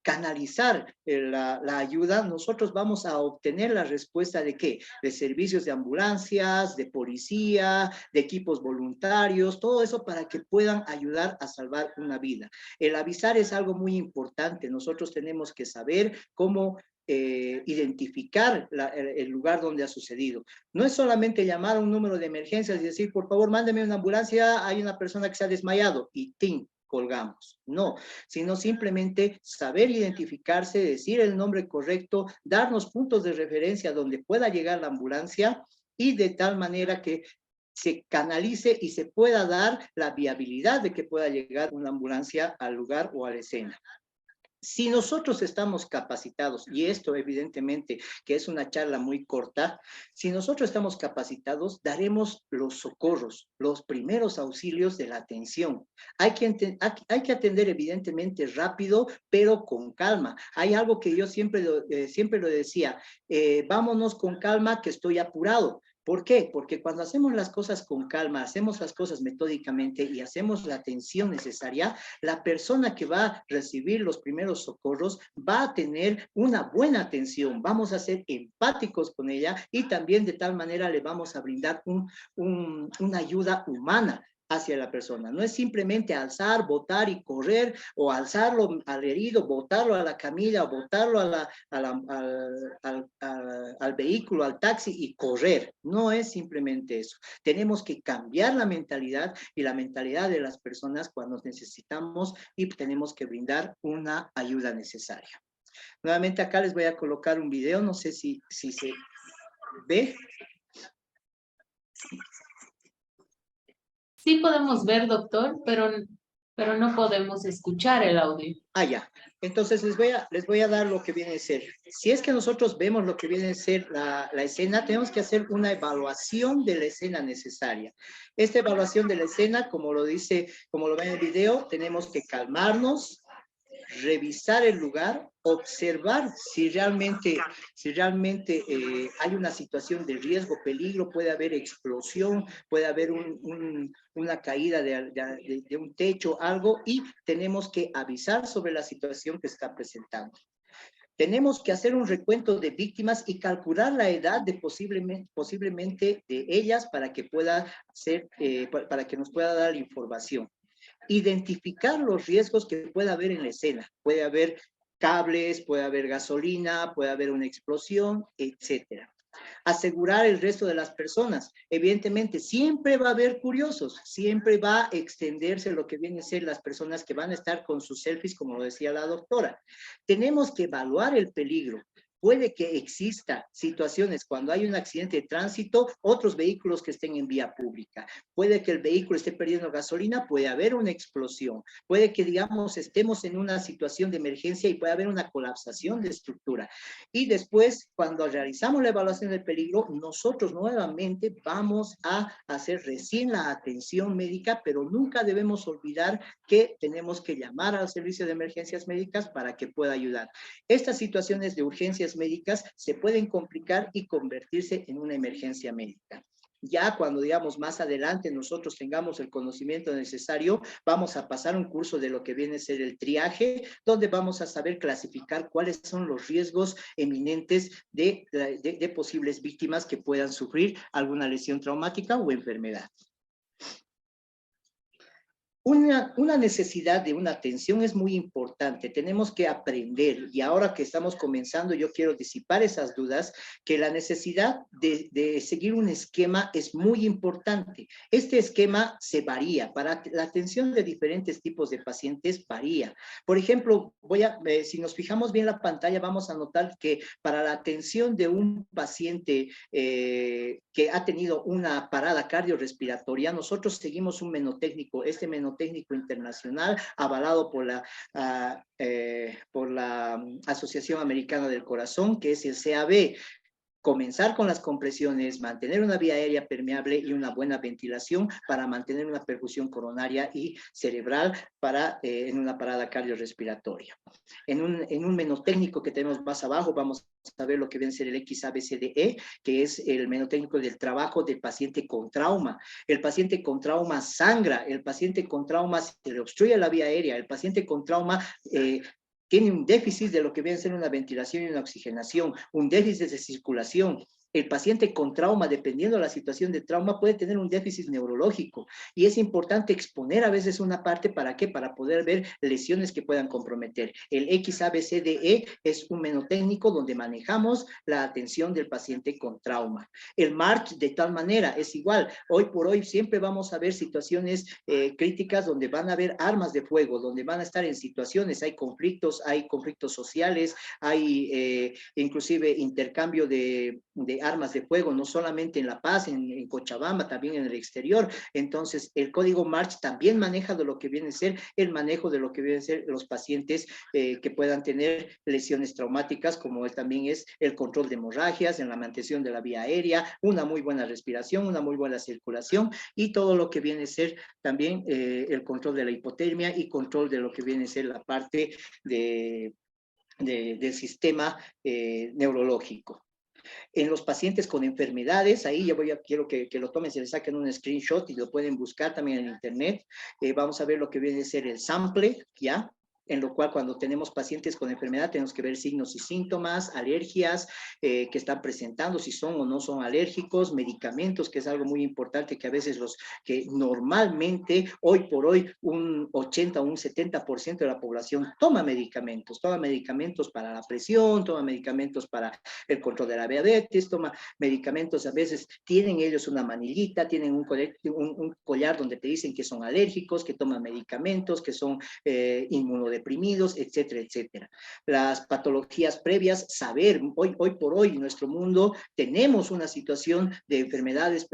canalizar la ayuda, nosotros vamos a obtener la respuesta de ¿qué? De servicios de ambulancias, de policía, de equipos voluntarios, todo eso para que puedan ayudar a salvar una vida. El avisar es algo muy importante. Nosotros tenemos que saber cómo identificar el lugar donde ha sucedido. No es solamente llamar a un número de emergencias y decir, por favor, mándeme una ambulancia, hay una persona que se ha desmayado y ¡ting! Colgamos. No, sino simplemente saber identificarse, decir el nombre correcto, darnos puntos de referencia donde pueda llegar la ambulancia y de tal manera que se canalice y se pueda dar la viabilidad de que pueda llegar una ambulancia al lugar o a la escena. Si nosotros estamos capacitados, y esto evidentemente que es una charla muy corta, si nosotros estamos capacitados, daremos los socorros, los primeros auxilios de la atención. Hay que atender evidentemente rápido, pero con calma. Hay algo que yo siempre lo decía, vámonos con calma que estoy apurado. ¿Por qué? Porque cuando hacemos las cosas con calma, hacemos las cosas metódicamente y hacemos la atención necesaria, la persona que va a recibir los primeros socorros va a tener una buena atención, vamos a ser empáticos con ella y también de tal manera le vamos a brindar una ayuda humana hacia la persona. No es simplemente alzar, botar y correr, o alzarlo al herido, botarlo a la camilla, o botarlo al vehículo, al taxi y correr. No es simplemente eso. Tenemos que cambiar la mentalidad y la mentalidad de las personas cuando necesitamos y tenemos que brindar una ayuda necesaria. Nuevamente acá les voy a colocar un video, no sé si se ve. Sí podemos ver, doctor, pero no podemos escuchar el audio. Ah, ya. Entonces les voy a dar lo que viene a ser. Si es que nosotros vemos lo que viene a ser la escena, tenemos que hacer una evaluación de la escena necesaria. Esta evaluación de la escena, como lo ven en el video, tenemos que calmarnos, revisar el lugar, observar si realmente hay una situación de riesgo, peligro, puede haber explosión, puede haber una caída de un techo, algo, y tenemos que avisar sobre la situación que está presentando. Tenemos que hacer un recuento de víctimas y calcular la edad de posiblemente de ellas para que para que nos pueda dar información. Identificar los riesgos que pueda haber en la escena. Puede haber cables, puede haber gasolina, puede haber una explosión, etcétera. Asegurar el resto de las personas. Evidentemente, siempre va a haber curiosos, siempre va a extenderse lo que viene a ser las personas que van a estar con sus selfies, como lo decía la doctora. Tenemos que evaluar el peligro. Puede que exista situaciones cuando hay un accidente de tránsito, otros vehículos que estén en vía pública. Puede que el vehículo esté perdiendo gasolina, puede haber una explosión. Puede que, digamos, estemos en una situación de emergencia y puede haber una colapsación de estructura. Y después, cuando realizamos la evaluación del peligro, nosotros nuevamente vamos a hacer recién la atención médica, pero nunca debemos olvidar que tenemos que llamar al servicio de emergencias médicas para que pueda ayudar. Estas situaciones de urgencias médicas se pueden complicar y convertirse en una emergencia médica. Ya cuando, digamos, más adelante nosotros tengamos el conocimiento necesario, vamos a pasar un curso de lo que viene a ser el triaje, donde vamos a saber clasificar cuáles son los riesgos eminentes de posibles víctimas que puedan sufrir alguna lesión traumática o enfermedad. Una necesidad de una atención es muy importante, tenemos que aprender, y ahora que estamos comenzando yo quiero disipar esas dudas, que la necesidad de seguir un esquema es muy importante. Este esquema se varía, para la atención de diferentes tipos de pacientes varía. Por ejemplo, si nos fijamos bien la pantalla vamos a notar que para la atención de un paciente que ha tenido una parada cardiorrespiratoria, nosotros seguimos un menotécnico, este menotécnico internacional avalado por la Asociación Americana del Corazón, que es el CAB. Comenzar con las compresiones, mantener una vía aérea permeable y una buena ventilación para mantener una perfusión coronaria y cerebral en una parada cardiorrespiratoria. En un menotécnico que tenemos más abajo vamos a ver lo que viene a ser el XABCDE, que es el menotécnico del trabajo del paciente con trauma. El paciente con trauma sangra, el paciente con trauma se le obstruye la vía aérea, el paciente con trauma tiene un déficit de lo que viene a ser una ventilación y una oxigenación, un déficit de circulación. El paciente con trauma, dependiendo de la situación de trauma, puede tener un déficit neurológico y es importante exponer a veces una parte, ¿para qué? Para poder ver lesiones que puedan comprometer. El XABCDE es un menotécnico donde manejamos la atención del paciente con trauma. El MARCH de tal manera es igual. Hoy por hoy siempre vamos a ver situaciones críticas donde van a haber armas de fuego, donde van a estar en situaciones, hay conflictos sociales, hay inclusive intercambio de de armas de fuego, no solamente en La Paz, en Cochabamba, también en el exterior. Entonces, el código March también maneja de lo que viene a ser el manejo de lo que vienen a ser los pacientes que puedan tener lesiones traumáticas, como también es el control de hemorragias, en la mantención de la vía aérea, una muy buena respiración, una muy buena circulación y todo lo que viene a ser también el control de la hipotermia y control de lo que viene a ser la parte del sistema neurológico. En los pacientes con enfermedades, ahí yo quiero que lo tomen, se les saquen un screenshot y lo pueden buscar también en internet. Vamos a ver lo que viene a ser el sample, ¿ya? En lo cual cuando tenemos pacientes con enfermedad tenemos que ver signos y síntomas, alergias que están presentando, si son o no son alérgicos, medicamentos, que es algo muy importante que a veces los que normalmente hoy por hoy un 80 o un 70% de la población toma medicamentos para la presión, toma medicamentos para el control de la diabetes, toma medicamentos, a veces tienen ellos una manillita, tienen un collar donde te dicen que son alérgicos, que toman medicamentos, que son inmunodeprimidos, etcétera, etcétera. Las patologías previas, saber, hoy por hoy en nuestro mundo tenemos una situación de enfermedades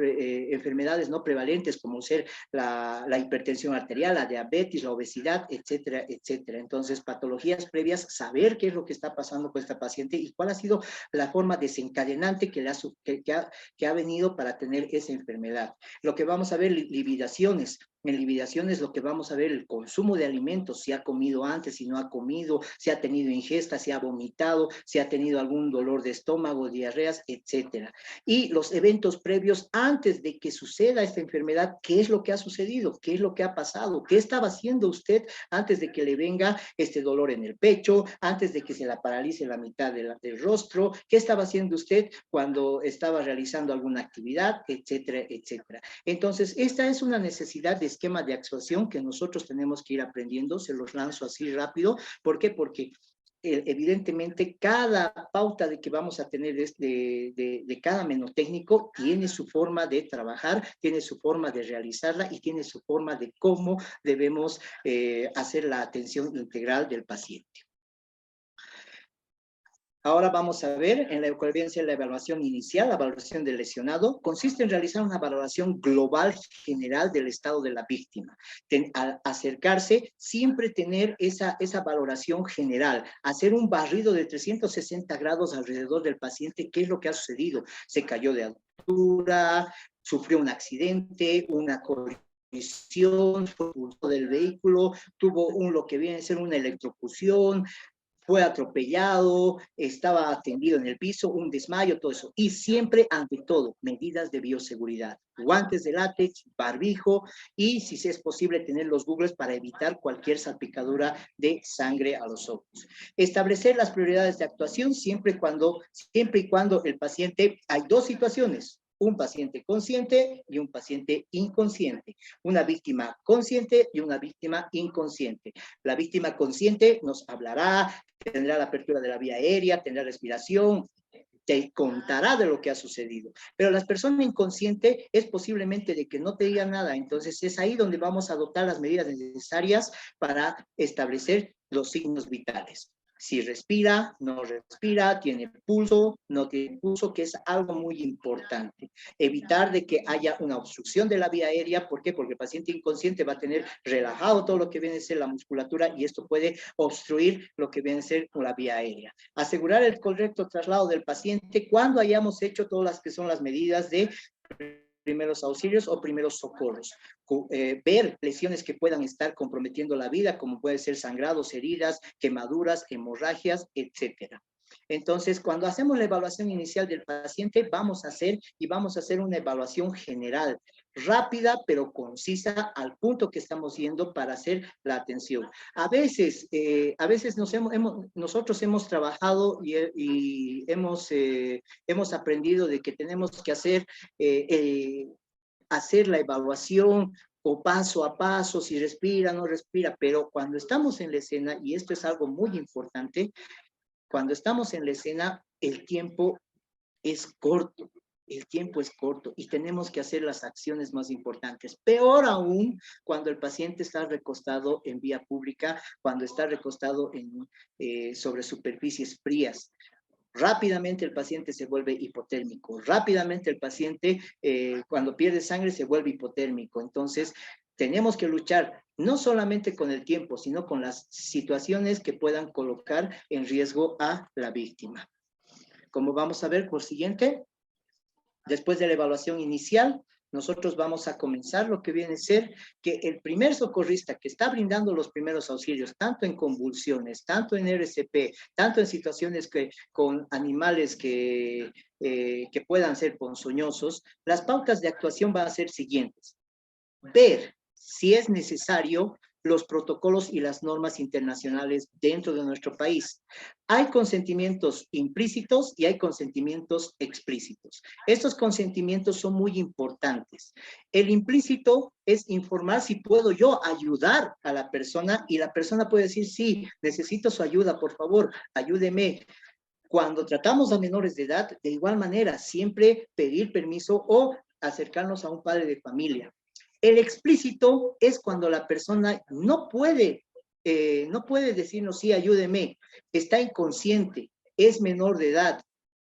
no prevalentes como ser la hipertensión arterial, la diabetes, la obesidad, etcétera, etcétera. Entonces, patologías previas, saber qué es lo que está pasando con esta paciente y cuál ha sido la forma desencadenante que ha venido para tener esa enfermedad. Lo que vamos a ver, lividaciones. En lividaciones lo que vamos a ver, el consumo de alimentos, si ha comido antes, si no ha comido, si ha tenido ingesta, si ha vomitado, si ha tenido algún dolor de estómago, diarreas, etcétera. Y los eventos previos antes de que suceda esta enfermedad, ¿qué es lo que ha sucedido? ¿Qué es lo que ha pasado? ¿Qué estaba haciendo usted antes de que le venga este dolor en el pecho, antes de que se la paralice la mitad del rostro? ¿Qué estaba haciendo usted cuando estaba realizando alguna actividad, etcétera, etcétera? Entonces, esta es una necesidad de esquema de actuación que nosotros tenemos que ir aprendiendo. Se los lanzo así rápido. ¿Por qué? Porque evidentemente cada pauta de que vamos a tener de cada menotécnico tiene su forma de trabajar, tiene su forma de realizarla y tiene su forma de cómo debemos hacer la atención integral del paciente. Ahora vamos a ver en la ecuivalencia la evaluación inicial, la valoración del lesionado, consiste en realizar una valoración global general del estado de la víctima. Al acercarse, siempre tener esa valoración general, hacer un barrido de 360 grados alrededor del paciente, qué es lo que ha sucedido. Se cayó de altura, sufrió un accidente, una colisión, fue expulsado del vehículo, tuvo lo que viene a ser una electrocución, fue atropellado, estaba atendido en el piso, un desmayo, todo eso. Y siempre, ante todo, medidas de bioseguridad. Guantes de látex, barbijo y, si es posible, tener los googles para evitar cualquier salpicadura de sangre a los ojos. Establecer las prioridades de actuación siempre y cuando el paciente, hay dos situaciones, un paciente consciente y un paciente inconsciente, una víctima consciente y una víctima inconsciente. La víctima consciente nos hablará, tendrá la apertura de la vía aérea, tendrá respiración, te contará de lo que ha sucedido. Pero la persona inconsciente es posiblemente de que no te diga nada. Entonces es ahí donde vamos a adoptar las medidas necesarias para establecer los signos vitales. Si respira, no respira, tiene pulso, no tiene pulso, que es algo muy importante. Evitar de que haya una obstrucción de la vía aérea. ¿Por qué? Porque el paciente inconsciente va a tener relajado todo lo que viene a ser la musculatura y esto puede obstruir lo que viene a ser la vía aérea. Asegurar el correcto traslado del paciente cuando hayamos hecho todas las que son las medidas de primeros auxilios o primeros socorros. Ver lesiones que puedan estar comprometiendo la vida, como puede ser sangrados, heridas, quemaduras, hemorragias, etcétera. Entonces, cuando hacemos la evaluación inicial del paciente, vamos a hacer una evaluación general, rápida pero concisa al punto que estamos yendo para hacer la atención. A veces nosotros hemos trabajado y hemos aprendido de que tenemos que hacer la evaluación o paso a paso, si respira, no respira, pero cuando estamos en la escena, y esto es algo muy importante, cuando estamos en la escena, el tiempo es corto. El tiempo es corto y tenemos que hacer las acciones más importantes. Peor aún cuando el paciente está recostado en vía pública, cuando está recostado sobre superficies frías. rápidamente el paciente se vuelve hipotérmico, rápidamente el paciente cuando pierde sangre se vuelve hipotérmico. Entonces, tenemos que luchar no solamente con el tiempo, sino con las situaciones que puedan colocar en riesgo a la víctima. Como vamos a ver por siguiente, después de la evaluación inicial, nosotros vamos a comenzar lo que viene a ser que el primer socorrista que está brindando los primeros auxilios, tanto en convulsiones, tanto en RCP, tanto en situaciones con animales que puedan ser ponzoñosos, las pautas de actuación van a ser siguientes. Ver si es necesario los protocolos y las normas internacionales dentro de nuestro país. Hay consentimientos implícitos y hay consentimientos explícitos. Estos consentimientos son muy importantes. El implícito es informar si puedo yo ayudar a la persona y la persona puede decir, sí, necesito su ayuda, por favor, ayúdeme. Cuando tratamos a menores de edad, de igual manera, siempre pedir permiso o acercarnos a un padre de familia. El explícito es cuando la persona no puede decirnos, sí, ayúdeme, está inconsciente, es menor de edad,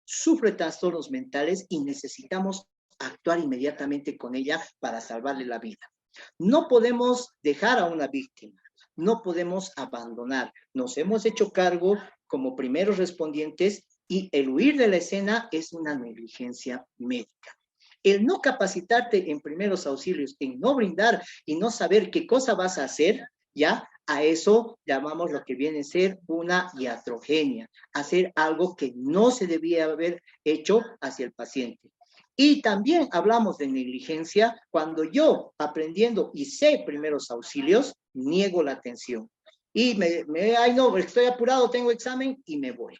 sufre trastornos mentales y necesitamos actuar inmediatamente con ella para salvarle la vida. No podemos dejar a una víctima, no podemos abandonar. Nos hemos hecho cargo como primeros respondientes y el huir de la escena es una negligencia médica. El no capacitarte en primeros auxilios, en no brindar y no saber qué cosa vas a hacer, ya a eso llamamos lo que viene a ser una iatrogenia, hacer algo que no se debía haber hecho hacia el paciente. Y también hablamos de negligencia cuando yo, aprendiendo y sé primeros auxilios, niego la atención. Y ay no, estoy apurado, tengo examen y me voy.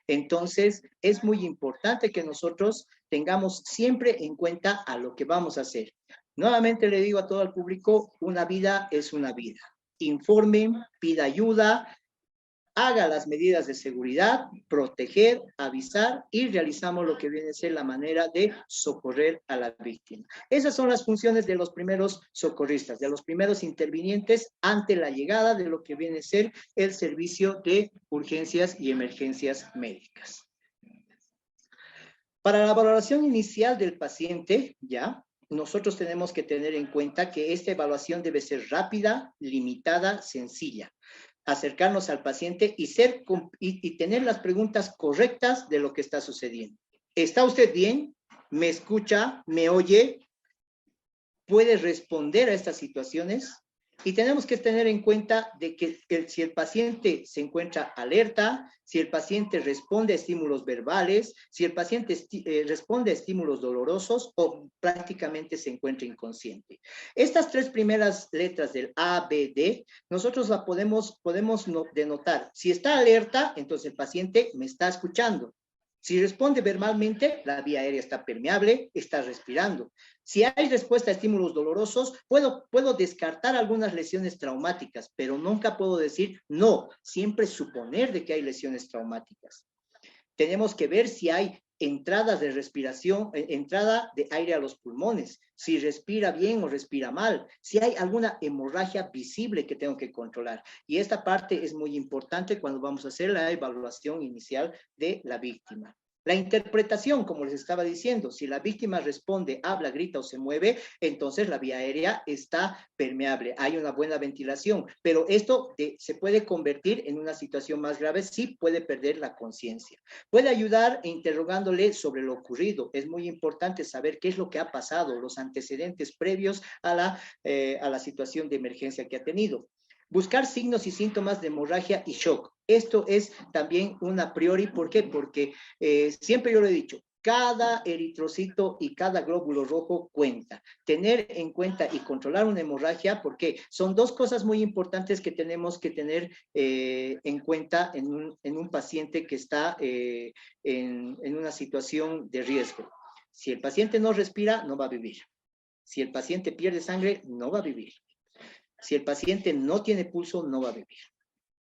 Entonces, es muy importante que nosotros tengamos siempre en cuenta a lo que vamos a hacer. Nuevamente le digo a todo el público, una vida es una vida. Informen, pida ayuda, haga las medidas de seguridad, proteger, avisar y realizamos lo que viene a ser la manera de socorrer a la víctima. Esas son las funciones de los primeros socorristas, de los primeros intervinientes ante la llegada de lo que viene a ser el servicio de urgencias y emergencias médicas. Para la valoración inicial del paciente, ya, nosotros tenemos que tener en cuenta que esta evaluación debe ser rápida, limitada, sencilla. Acercarnos al paciente y tener las preguntas correctas de lo que está sucediendo. ¿Está usted bien? ¿Me escucha? ¿Me oye? ¿Puede responder a estas situaciones? Y tenemos que tener en cuenta de que si el paciente se encuentra alerta, si el paciente responde a estímulos verbales, si el paciente responde a estímulos dolorosos o prácticamente se encuentra inconsciente. Estas tres primeras letras del A, B, D, nosotros la podemos denotar. Si está alerta, entonces el paciente me está escuchando. Si responde verbalmente, la vía aérea está permeable, está respirando. Si hay respuesta a estímulos dolorosos, puedo descartar algunas lesiones traumáticas, pero nunca puedo decir no, siempre suponer de que hay lesiones traumáticas. Tenemos que ver si hay entradas de respiración, entrada de aire a los pulmones, si respira bien o respira mal, si hay alguna hemorragia visible que tengo que controlar. Y esta parte es muy importante cuando vamos a hacer la evaluación inicial de la víctima. La interpretación, como les estaba diciendo, si la víctima responde, habla, grita o se mueve, entonces la vía aérea está permeable, hay una buena ventilación, pero esto se puede convertir en una situación más grave si puede perder la conciencia. Puede ayudar interrogándole sobre lo ocurrido, es muy importante saber qué es lo que ha pasado, los antecedentes previos a la situación de emergencia que ha tenido. Buscar signos y síntomas de hemorragia y shock. Esto es también una a priori. ¿Por qué? Porque siempre yo lo he dicho, cada eritrocito y cada glóbulo rojo cuenta. Tener en cuenta y controlar una hemorragia, porque son dos cosas muy importantes que tenemos que tener en cuenta en un paciente que está en una situación de riesgo. Si el paciente no respira, no va a vivir. Si el paciente pierde sangre, no va a vivir. Si el paciente no tiene pulso, no va a vivir.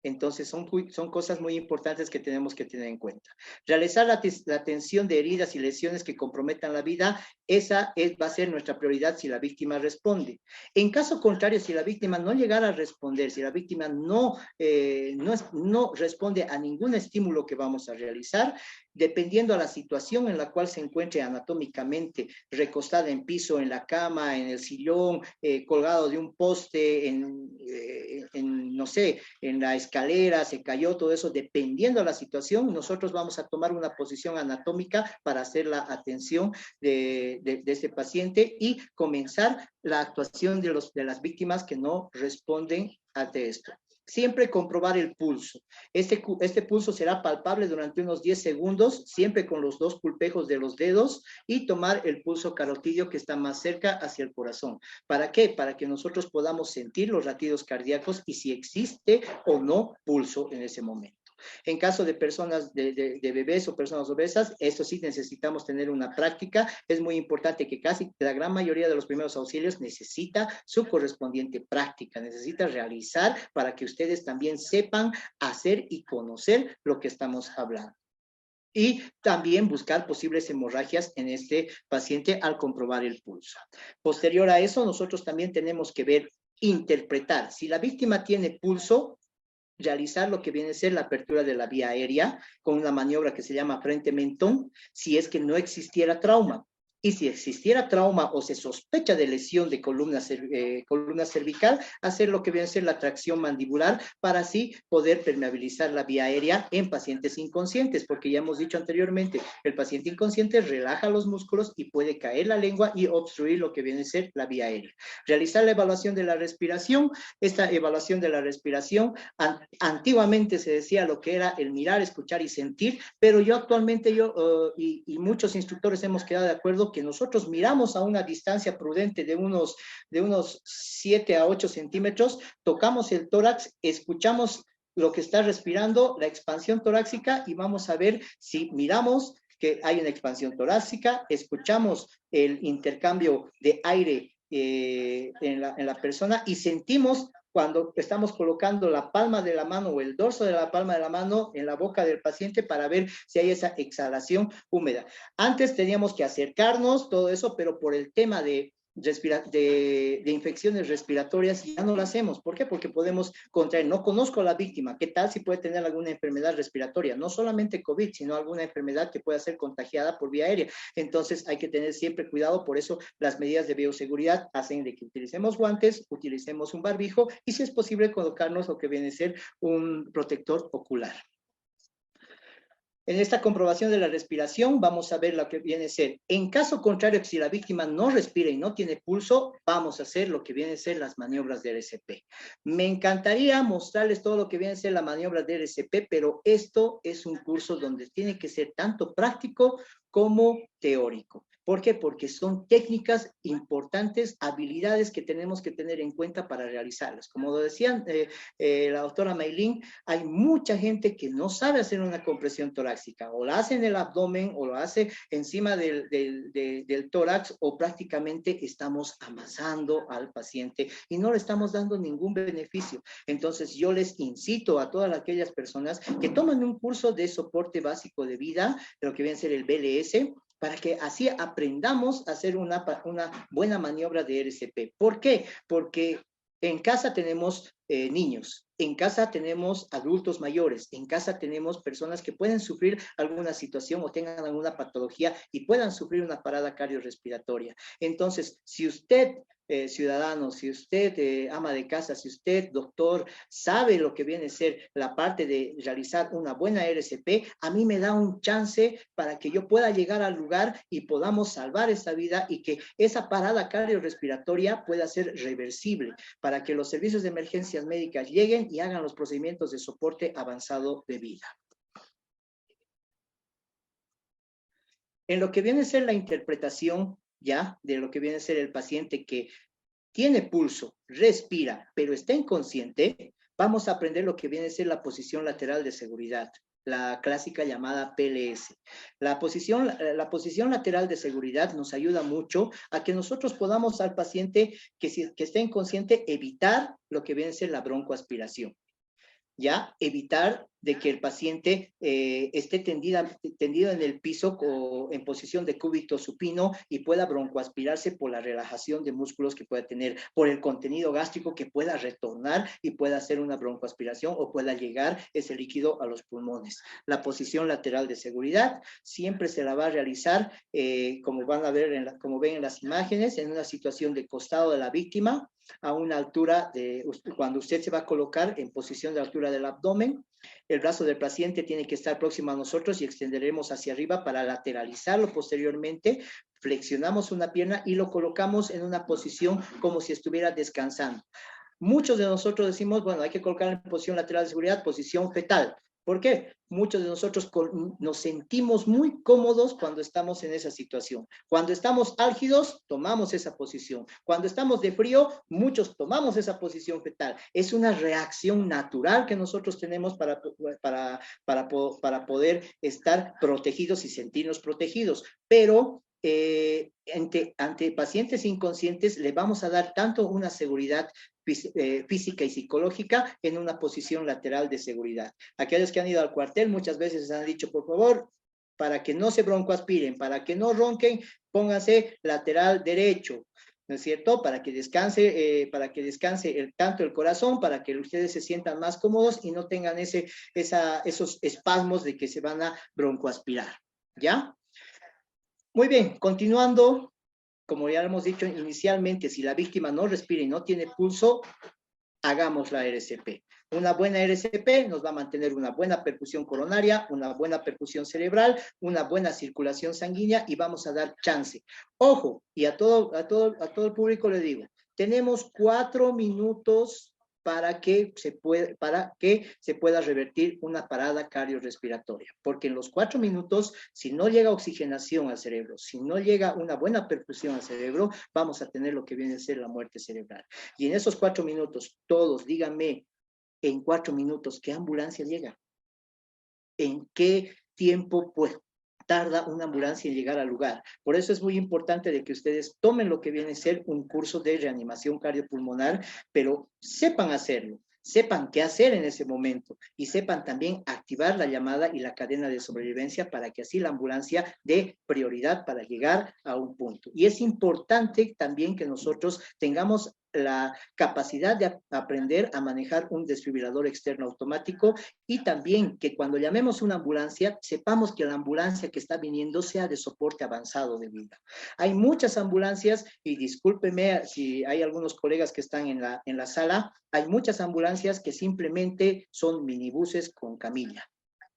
Entonces, son cosas muy importantes que tenemos que tener en cuenta. Realizar la atención de heridas y lesiones que comprometan la vida va a ser nuestra prioridad si la víctima responde. En caso contrario, si la víctima no llegara a responder, si la víctima no responde a ningún estímulo que vamos a realizar, dependiendo a la situación en la cual se encuentre anatómicamente, recostada en piso, en la cama, en el sillón, colgado de un poste, no sé, en la escalera, se cayó, todo eso, dependiendo de la situación, nosotros vamos a tomar una posición anatómica para hacer la atención de este paciente y comenzar la actuación de las víctimas que no responden ante esto. Siempre comprobar el pulso. Este pulso será palpable durante unos 10 segundos, siempre con los 2 pulpejos de los dedos, y tomar el pulso carotídeo que está más cerca hacia el corazón. ¿Para qué? Para que nosotros podamos sentir los latidos cardíacos y si existe o no pulso en ese momento. En caso de personas, de bebés o personas obesas, esto sí necesitamos tener una práctica. Es muy importante que casi la gran mayoría de los primeros auxilios necesita su correspondiente práctica, necesita realizar para que ustedes también sepan hacer y conocer lo que estamos hablando. Y también buscar posibles hemorragias en este paciente al comprobar el pulso. Posterior a eso, nosotros también tenemos que ver, interpretar. Si la víctima tiene pulso, realizar lo que viene a ser la apertura de la vía aérea con una maniobra que se llama frente-mentón, si es que no existiera trauma. Y si existiera trauma o se sospecha de lesión de columna cervical, hacer lo que viene a ser la tracción mandibular para así poder permeabilizar la vía aérea en pacientes inconscientes, porque ya hemos dicho anteriormente, el paciente inconsciente relaja los músculos y puede caer la lengua y obstruir lo que viene a ser la vía aérea. Realizar la evaluación de la respiración. Esta evaluación de la respiración, antiguamente se decía lo que era el mirar, escuchar y sentir, pero yo actualmente, y muchos instructores hemos quedado de acuerdo que nosotros miramos a una distancia prudente de unos 7 a 8 centímetros, tocamos el tórax, escuchamos lo que está respirando, la expansión torácica, y vamos a ver si miramos que hay una expansión torácica, escuchamos el intercambio de aire en la persona y sentimos cuando estamos colocando la palma de la mano o el dorso de la palma de la mano en la boca del paciente para ver si hay esa exhalación húmeda. Antes teníamos que acercarnos, todo eso, pero por el tema de infecciones respiratorias ya no lo hacemos. ¿Por qué? Porque podemos contraer. No conozco a la víctima. ¿Qué tal si puede tener alguna enfermedad respiratoria? No solamente COVID, sino alguna enfermedad que pueda ser contagiada por vía aérea. Entonces hay que tener siempre cuidado. Por eso las medidas de bioseguridad hacen de que utilicemos guantes, utilicemos un barbijo y si es posible colocarnos lo que viene a ser un protector ocular. En esta comprobación de la respiración vamos a ver lo que viene a ser. En caso contrario, si la víctima no respira y no tiene pulso, vamos a hacer lo que viene a ser las maniobras de RCP. Me encantaría mostrarles todo lo que viene a ser la maniobra de RCP, pero esto es un curso donde tiene que ser tanto práctico como teórico. ¿Por qué? Porque son técnicas importantes, habilidades que tenemos que tener en cuenta para realizarlas. Como lo decía la doctora Maylin, hay mucha gente que no sabe hacer una compresión torácica, o la hace en el abdomen, o lo hace encima del tórax, o prácticamente estamos amasando al paciente y no le estamos dando ningún beneficio. Entonces yo les incito a todas aquellas personas que tomen un curso de soporte básico de vida, lo que viene a ser el BLS, para que así aprendamos a hacer una buena maniobra de RCP. ¿Por qué? Porque en casa tenemos niños, en casa tenemos adultos mayores, en casa tenemos personas que pueden sufrir alguna situación o tengan alguna patología y puedan sufrir una parada cardiorrespiratoria. Entonces, si usted, ciudadano, si usted, ama de casa, si usted, doctor, sabe lo que viene a ser la parte de realizar una buena RCP, a mí me da un chance para que yo pueda llegar al lugar y podamos salvar esa vida y que esa parada cardiorrespiratoria pueda ser reversible, para que los servicios de emergencias médicas lleguen y hagan los procedimientos de soporte avanzado de vida. En lo que viene a ser la interpretación ya de lo que viene a ser el paciente que tiene pulso, respira, pero está inconsciente, vamos a aprender lo que viene a ser la posición lateral de seguridad, la clásica llamada PLS. La posición lateral de seguridad nos ayuda mucho a que nosotros podamos al paciente que esté inconsciente evitar lo que viene a ser la broncoaspiración. Ya evitar de que el paciente esté tendido en el piso o en posición de cúbito supino y pueda broncoaspirarse por la relajación de músculos que pueda tener, por el contenido gástrico que pueda retornar y pueda hacer una broncoaspiración o pueda llegar ese líquido a los pulmones. La posición lateral de seguridad siempre se la va a realizar, como van a ver, como ven en las imágenes, en una situación de costado de la víctima, a una altura cuando usted se va a colocar en posición de altura del abdomen, el brazo del paciente tiene que estar próximo a nosotros y extenderemos hacia arriba para lateralizarlo posteriormente. Flexionamos una pierna y lo colocamos en una posición como si estuviera descansando. Muchos de nosotros decimos, bueno, hay que colocar en posición lateral de seguridad, posición fetal. ¿Por qué? Muchos de nosotros nos sentimos muy cómodos cuando estamos en esa situación. Cuando estamos álgidos, tomamos esa posición. Cuando estamos de frío, muchos tomamos esa posición fetal. Es una reacción natural que nosotros tenemos para poder estar protegidos y sentirnos protegidos. Pero ante pacientes inconscientes le vamos a dar tanto una seguridad física y psicológica en una posición lateral de seguridad. Aquellos que han ido al cuartel muchas veces les han dicho, por favor, para que no se broncoaspiren, para que no ronquen, pónganse lateral derecho, ¿no es cierto? Para que descanse tanto el corazón, para que ustedes se sientan más cómodos y no tengan esos espasmos de que se van a broncoaspirar, ¿ya? Muy bien, continuando. Como ya hemos dicho inicialmente, si la víctima no respira y no tiene pulso, hagamos la RCP. Una buena RCP nos va a mantener una buena perfusión coronaria, una buena perfusión cerebral, una buena circulación sanguínea y vamos a dar chance. Ojo, y a todo el público le digo, tenemos 4 minutos para que se pueda revertir una parada cardiorrespiratoria. Porque en los 4 minutos, si no llega oxigenación al cerebro, si no llega una buena perfusión al cerebro, vamos a tener lo que viene a ser la muerte cerebral. Y en esos 4 minutos, todos díganme, en 4 minutos, ¿qué ambulancia llega? ¿En qué tiempo tarda una ambulancia en llegar al lugar? Por eso es muy importante de que ustedes tomen lo que viene a ser un curso de reanimación cardiopulmonar, pero sepan hacerlo, sepan qué hacer en ese momento y sepan también activar la llamada y la cadena de sobrevivencia para que así la ambulancia dé prioridad para llegar a un punto. Y es importante también que nosotros tengamos la capacidad de aprender a manejar un desfibrilador externo automático y también que cuando llamemos una ambulancia, sepamos que la ambulancia que está viniendo sea de soporte avanzado de vida. Hay muchas ambulancias, y discúlpeme si hay algunos colegas que están en la sala, hay muchas ambulancias que simplemente son minibuses con camilla.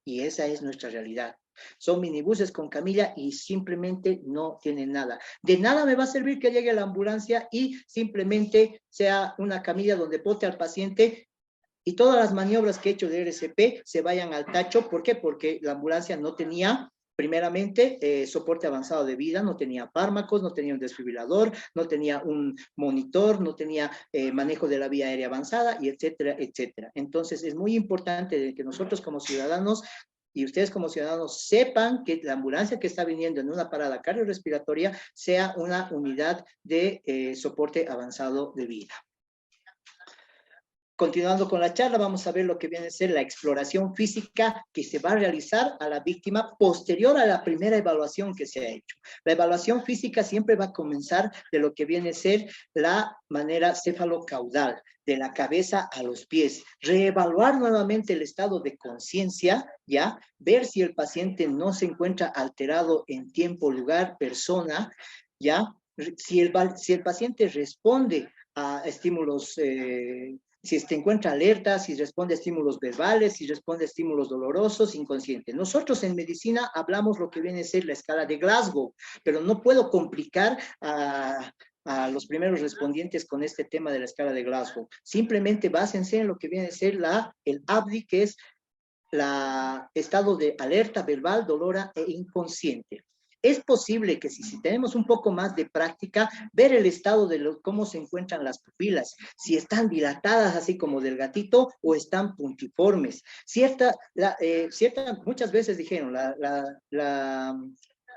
Y esa es nuestra realidad. Son minibuses con camilla y simplemente no tienen nada. De nada me va a servir que llegue la ambulancia y simplemente sea una camilla donde bote al paciente y todas las maniobras que he hecho de RCP se vayan al tacho. ¿Por qué? Porque la ambulancia no tenía, primeramente, soporte avanzado de vida, no tenía fármacos, no tenía un desfibrilador, no tenía un monitor, no tenía manejo de la vía aérea avanzada, y etcétera, etcétera. Entonces, es muy importante que nosotros como ciudadanos y ustedes como ciudadanos sepan que la ambulancia que está viniendo en una parada cardiorrespiratoria sea una unidad de soporte avanzado de vida. Continuando con la charla, vamos a ver lo que viene a ser la exploración física que se va a realizar a la víctima posterior a la primera evaluación que se ha hecho. La evaluación física siempre va a comenzar de lo que viene a ser la manera cefalocaudal, de la cabeza a los pies. Reevaluar nuevamente el estado de conciencia, ¿ya? Ver si el paciente no se encuentra alterado en tiempo, lugar, persona, ¿ya? Si el paciente responde a estímulos si se encuentra alerta, si responde a estímulos verbales, si responde a estímulos dolorosos, inconscientes. Nosotros en medicina hablamos lo que viene a ser la escala de Glasgow, pero no puedo complicar a los primeros respondientes con este tema de la escala de Glasgow. Simplemente básense en lo que viene a ser el ABDI, que es el estado de alerta verbal, dolora e inconsciente. Es posible que si tenemos un poco más de práctica, ver el estado de cómo se encuentran las pupilas, si están dilatadas así como del gatito o están puntiformes. Muchas veces dijeron,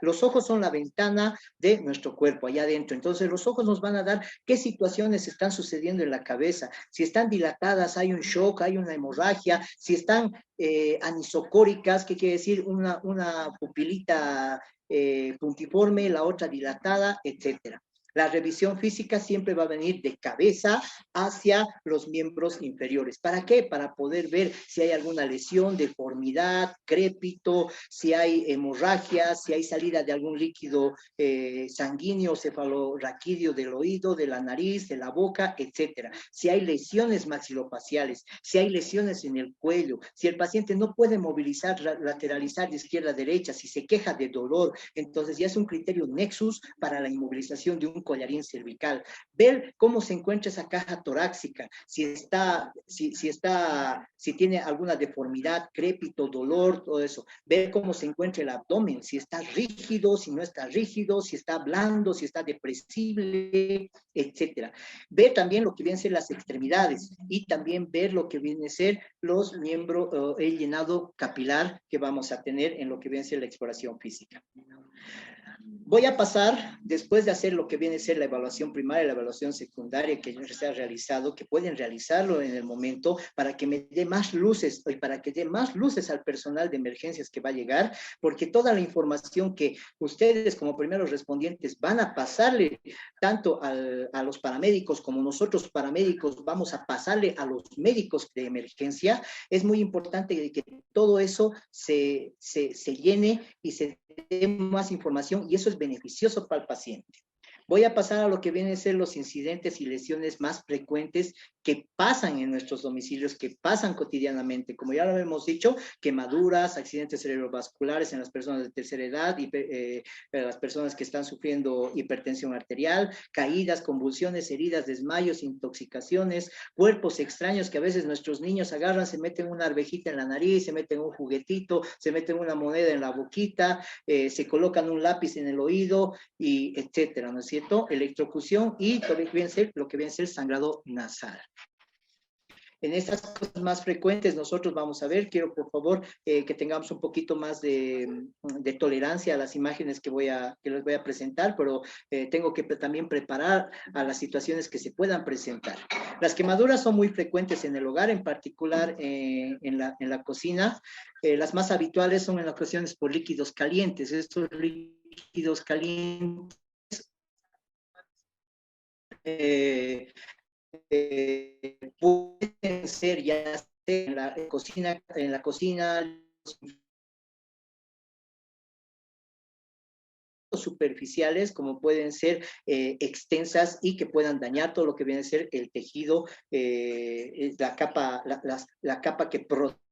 Los ojos son la ventana de nuestro cuerpo, allá adentro. Entonces, los ojos nos van a dar qué situaciones están sucediendo en la cabeza. Si están dilatadas, hay un shock, hay una hemorragia. Si están anisocóricas, ¿qué quiere decir? Una pupilita puntiforme, la otra dilatada, etcétera. La revisión física siempre va a venir de cabeza hacia los miembros inferiores. ¿Para qué? Para poder ver si hay alguna lesión, deformidad, crépito, si hay hemorragia, si hay salida de algún líquido sanguíneo, cefalorraquídeo del oído, de la nariz, de la boca, etcétera. Si hay lesiones maxilofaciales, si hay lesiones en el cuello, si el paciente no puede movilizar, lateralizar de izquierda a derecha, si se queja de dolor, entonces ya es un criterio nexus para la inmovilización de un collarín cervical. Ver cómo se encuentra esa caja torácica, si tiene alguna deformidad, crépito, dolor, todo eso. Ver cómo se encuentra el abdomen, si está rígido, si no está rígido, si está blando, si está depresible, etcétera. Ver también lo que vienen a ser las extremidades y también ver lo que viene a ser los miembros, el llenado capilar que vamos a tener en lo que viene a ser la exploración física. Voy a pasar, después de hacer lo que viene a ser la evaluación primaria y la evaluación secundaria que ya se ha realizado, que pueden realizarlo en el momento para que me dé más luces y para que dé más luces al personal de emergencias que va a llegar, porque toda la información que ustedes como primeros respondientes van a pasarle tanto a los paramédicos como nosotros paramédicos vamos a pasarle a los médicos de emergencia, es muy importante que todo eso se llene y se dé más información y eso es beneficioso para el paciente. Voy a pasar a lo que vienen a ser los incidentes y lesiones más frecuentes que pasan en nuestros domicilios, que pasan cotidianamente. Como ya lo hemos dicho, quemaduras, accidentes cerebrovasculares en las personas de tercera edad, las personas que están sufriendo hipertensión arterial, caídas, convulsiones, heridas, desmayos, intoxicaciones, cuerpos extraños que a veces nuestros niños agarran, se meten una arvejita en la nariz, se meten un juguetito, se meten una moneda en la boquita, se colocan un lápiz en el oído, y etcétera, ¿no es cierto? Electrocución y lo que viene a ser sangrado nasal. En estas cosas más frecuentes nosotros vamos a ver, quiero por favor que tengamos un poquito más de tolerancia a las imágenes que les voy a presentar, pero tengo que también preparar a las situaciones que se puedan presentar. Las quemaduras son muy frecuentes en el hogar, en particular en la cocina. Las más habituales son en ocasiones por líquidos calientes. Estos líquidos calientes pueden ser ya en la cocina superficiales, como pueden ser extensas y que puedan dañar todo lo que viene a ser el tejido, la capa que protege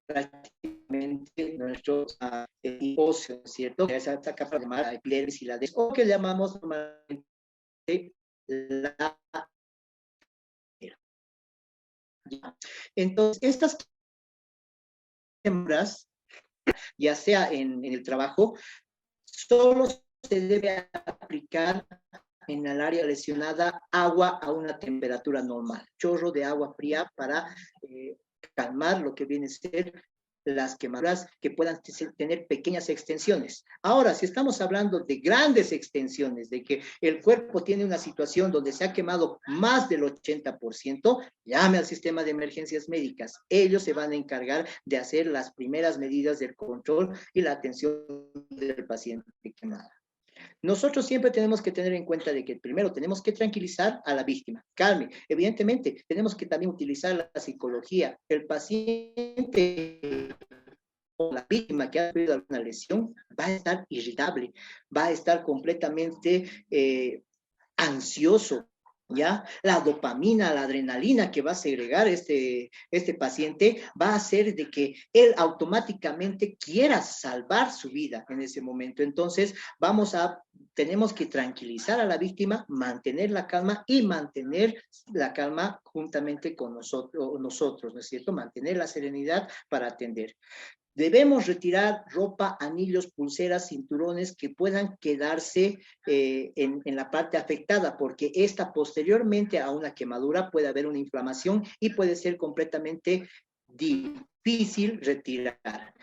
prácticamente nuestro óseo, ¿cierto? Esa capa llamada epidermis y la o que llamamos normalmente la. Entonces, estas hembras, ya sea en el trabajo, solo se debe aplicar en el área lesionada agua a una temperatura normal, chorro de agua fría para calmar lo que viene a ser las quemaduras que puedan tener pequeñas extensiones. Ahora, si estamos hablando de grandes extensiones, de que el cuerpo tiene una situación donde se ha quemado más del 80%, llame al sistema de emergencias médicas. Ellos se van a encargar de hacer las primeras medidas del control y la atención del paciente quemado. Nosotros siempre tenemos que tener en cuenta de que primero tenemos que tranquilizar a la víctima, calme. Evidentemente, tenemos que también utilizar la psicología. El paciente o la víctima que ha sufrido alguna lesión va a estar irritable, va a estar completamente ansioso, ¿ya? La dopamina, la adrenalina que va a segregar este paciente va a hacer de que él automáticamente quiera salvar su vida en ese momento. Entonces, tenemos que tranquilizar a la víctima, mantener la calma y mantener la calma juntamente con nosotros, ¿no es cierto? Mantener la serenidad para atender. Debemos retirar ropa, anillos, pulseras, cinturones que puedan quedarse en la parte afectada, porque esta posteriormente a una quemadura puede haber una inflamación y puede ser completamente difícil retirar.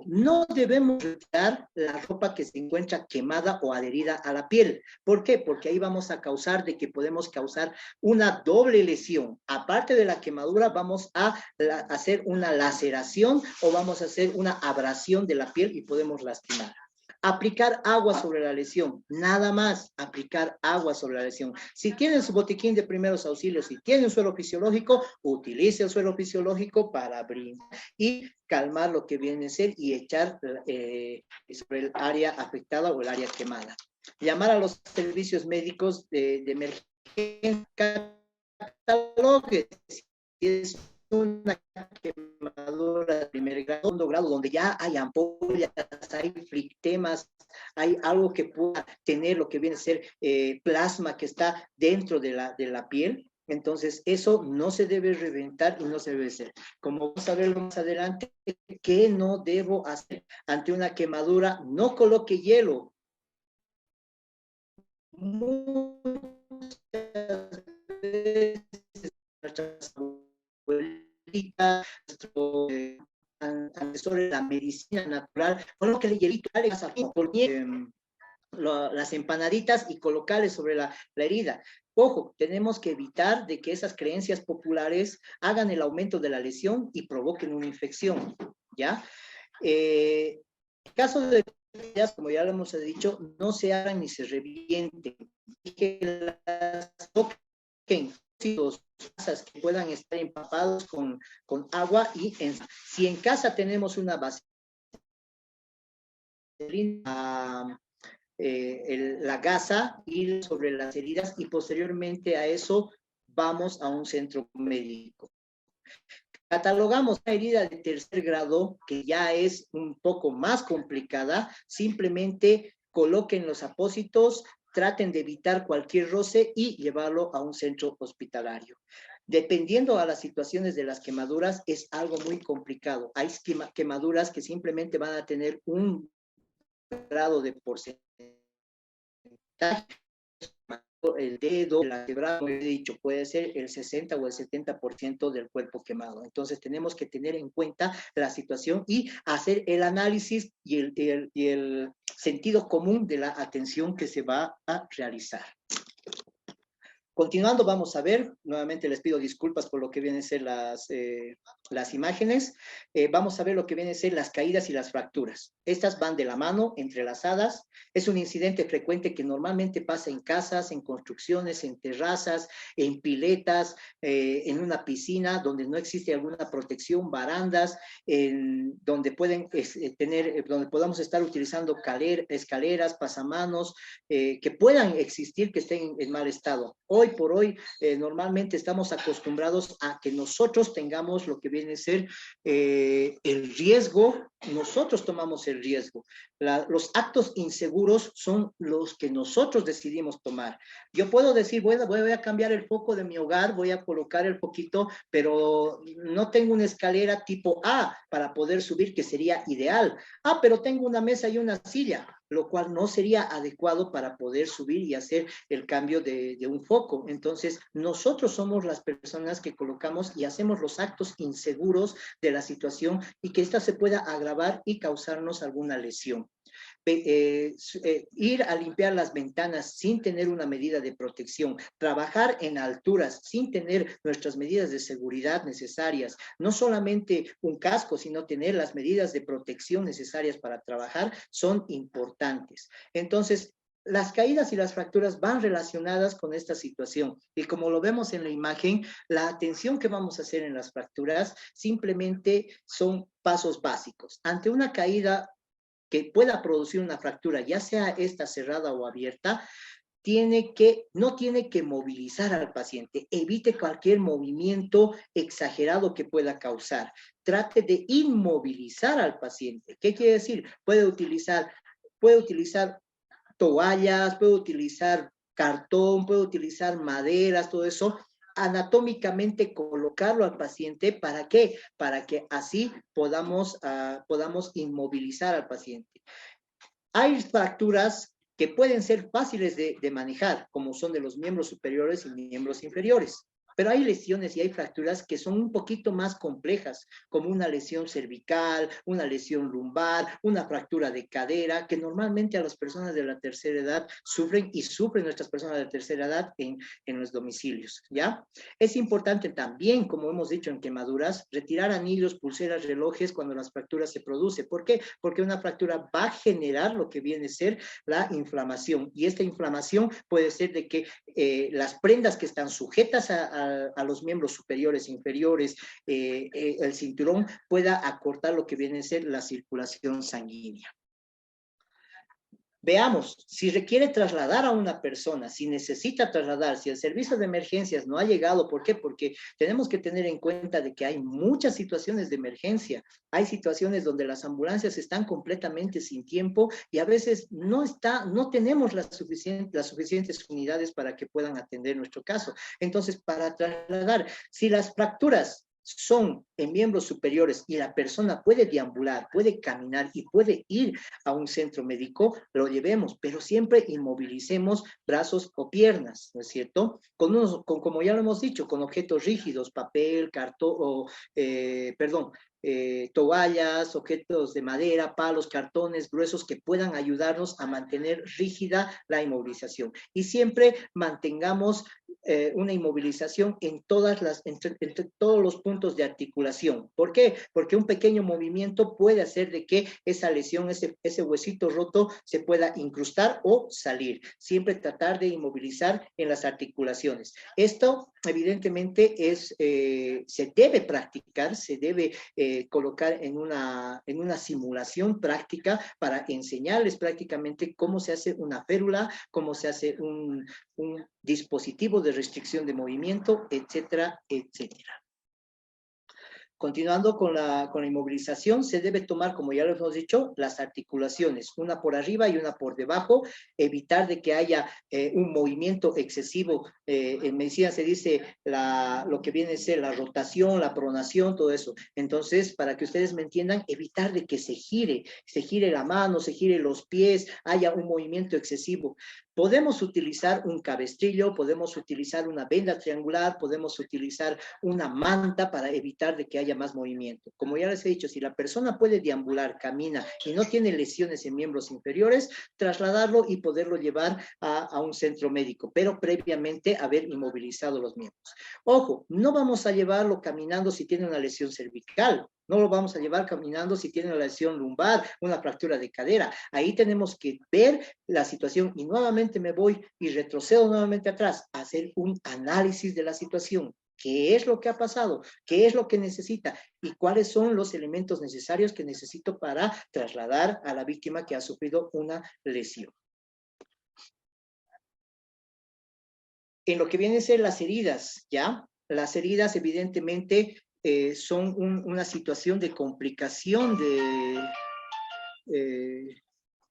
No debemos retirar la ropa que se encuentra quemada o adherida a la piel. ¿Por qué? Porque ahí vamos a causar de que podemos causar una doble lesión. Aparte de la quemadura, vamos a hacer una laceración o vamos a hacer una abrasión de la piel y podemos lastimar. Aplicar agua sobre la lesión, nada más aplicar agua sobre la lesión. Si tienen su botiquín de primeros auxilios, si tienen un suelo fisiológico, utilice el suelo fisiológico para brindar y calmar lo que viene a ser y echar sobre el área afectada o el área quemada. Llamar a los servicios médicos de emergencia, catalogue si es una quemadura de primer grado, segundo grado, donde ya hay ampollas, hay flictemas, hay algo que pueda tener lo que viene a ser plasma que está dentro de la piel. Entonces, eso no se debe reventar y no se debe hacer. Como vamos a ver más adelante, ¿qué no debo hacer ante una quemadura? No coloque hielo. Muchas veces nuestras abuelitas, nuestros antecesores de la medicina natural, coloque el hielito, las empanaditas y colocarle sobre la herida. Ojo, tenemos que evitar de que esas creencias populares hagan el aumento de la lesión y provoquen una infección, ¿ya? En caso de como ya lo hemos dicho, no se hagan ni se revienten, y que las toquen casas que puedan estar empapados con agua y si en casa tenemos una vaselina, la gasa, ir sobre las heridas y posteriormente a eso vamos a un centro médico. Catalogamos una herida de tercer grado que ya es un poco más complicada, simplemente coloquen los apósitos, traten de evitar cualquier roce y llevarlo a un centro hospitalario. Dependiendo a las situaciones de las quemaduras, es algo muy complicado. Hay quemaduras que simplemente van a tener un grado de porcentaje, el dedo, la quebrada, como he dicho, puede ser el 60 o el 70% del cuerpo quemado. Entonces tenemos que tener en cuenta la situación y hacer el análisis y el sentido común de la atención que se va a realizar. Continuando, vamos a ver, nuevamente les pido disculpas por lo que vienen a ser las imágenes. Vamos a ver lo que vienen a ser las caídas y las fracturas. Estas van de la mano, entrelazadas. Es un incidente frecuente que normalmente pasa en casas, en construcciones, en terrazas, en piletas, en una piscina donde no existe alguna protección, barandas, donde donde podamos estar utilizando escaleras, pasamanos, que puedan existir, que estén en mal estado. Hoy por hoy, normalmente estamos acostumbrados a que nosotros tengamos lo que viene a ser el riesgo, nosotros tomamos el riesgo. Los actos inseguros son los que nosotros decidimos tomar. Yo puedo decir, voy a cambiar el foco de mi hogar, voy a colocar el foquito, pero no tengo una escalera tipo A para poder subir, que sería ideal. Ah, pero tengo una mesa y una silla, lo cual no sería adecuado para poder subir y hacer el cambio de un foco. Entonces, nosotros somos las personas que colocamos y hacemos los actos inseguros de la situación y que ésta se pueda agravar y causarnos alguna lesión. Ir a limpiar las ventanas sin tener una medida de protección, trabajar en alturas sin tener nuestras medidas de seguridad necesarias, no solamente un casco, sino tener las medidas de protección necesarias para trabajar, son importantes. Entonces, las caídas y las fracturas van relacionadas con esta situación. Y como lo vemos en la imagen, la atención que vamos a hacer en las fracturas simplemente son pasos básicos. Ante una caída que pueda producir una fractura, ya sea esta cerrada o abierta, no tiene que movilizar al paciente. Evite cualquier movimiento exagerado que pueda causar. Trate de inmovilizar al paciente. ¿Qué quiere decir? Puede utilizar toallas, puede utilizar cartón, puede utilizar maderas, todo eso, anatómicamente colocarlo al paciente. ¿Para qué? Para que así podamos inmovilizar al paciente. Hay fracturas que pueden ser fáciles de manejar, como son de los miembros superiores y miembros inferiores. Pero hay lesiones y hay fracturas que son un poquito más complejas, como una lesión cervical, una lesión lumbar, una fractura de cadera, que normalmente a las personas de la tercera edad sufren y sufren nuestras personas de la tercera edad en los domicilios, ¿ya? Es importante también, como hemos dicho en quemaduras, retirar anillos, pulseras, relojes cuando las fracturas se producen. ¿Por qué? Porque una fractura va a generar lo que viene a ser la inflamación, y esta inflamación puede ser de que las prendas que están sujetas a los miembros superiores e inferiores, el cinturón, pueda acortar lo que viene a ser la circulación sanguínea. Veamos, si requiere trasladar a una persona, si necesita trasladar, si el servicio de emergencias no ha llegado, ¿por qué? Porque tenemos que tener en cuenta de que hay muchas situaciones de emergencia, hay situaciones donde las ambulancias están completamente sin tiempo y a veces no tenemos las suficientes unidades para que puedan atender nuestro caso. Entonces, para trasladar, si las fracturas son en miembros superiores y la persona puede deambular, puede caminar y puede ir a un centro médico, lo llevemos, pero siempre inmovilicemos brazos o piernas, ¿no es cierto? Como ya lo hemos dicho, con objetos rígidos, papel, cartón, toallas, objetos de madera, palos, cartones gruesos que puedan ayudarnos a mantener rígida la inmovilización. Y siempre mantengamos una inmovilización en entre todos los puntos de articulación. ¿Por qué? Porque un pequeño movimiento puede hacer de que esa lesión, ese huesito roto, se pueda incrustar o salir. Siempre tratar de inmovilizar en las articulaciones. Esto, evidentemente, se debe practicar, se debe colocar en una simulación práctica para enseñarles prácticamente cómo se hace una férula, cómo se hace un dispositivo de restricción de movimiento, etcétera, etcétera. Continuando con la inmovilización, se debe tomar, como ya lo hemos dicho, las articulaciones, una por arriba y una por debajo, evitar de que haya un movimiento excesivo. En medicina se dice lo que viene a ser la rotación, la pronación, todo eso. Entonces, para que ustedes me entiendan, evitar de que se gire la mano, se gire los pies, haya un movimiento excesivo. Podemos utilizar un cabestrillo, podemos utilizar una venda triangular, podemos utilizar una manta para evitar de que haya más movimiento. Como ya les he dicho, si la persona puede deambular, camina y no tiene lesiones en miembros inferiores, trasladarlo y poderlo llevar a un centro médico, pero previamente haber inmovilizado los miembros. Ojo, no vamos a llevarlo caminando si tiene una lesión cervical. No lo vamos a llevar caminando si tiene una lesión lumbar, una fractura de cadera. Ahí tenemos que ver la situación y nuevamente me voy y retrocedo nuevamente atrás, a hacer un análisis de la situación. ¿Qué es lo que ha pasado? ¿Qué es lo que necesita? ¿Y cuáles son los elementos necesarios que necesito para trasladar a la víctima que ha sufrido una lesión? En lo que vienen a ser las heridas, ¿ya? Las heridas, evidentemente, son una situación de complicación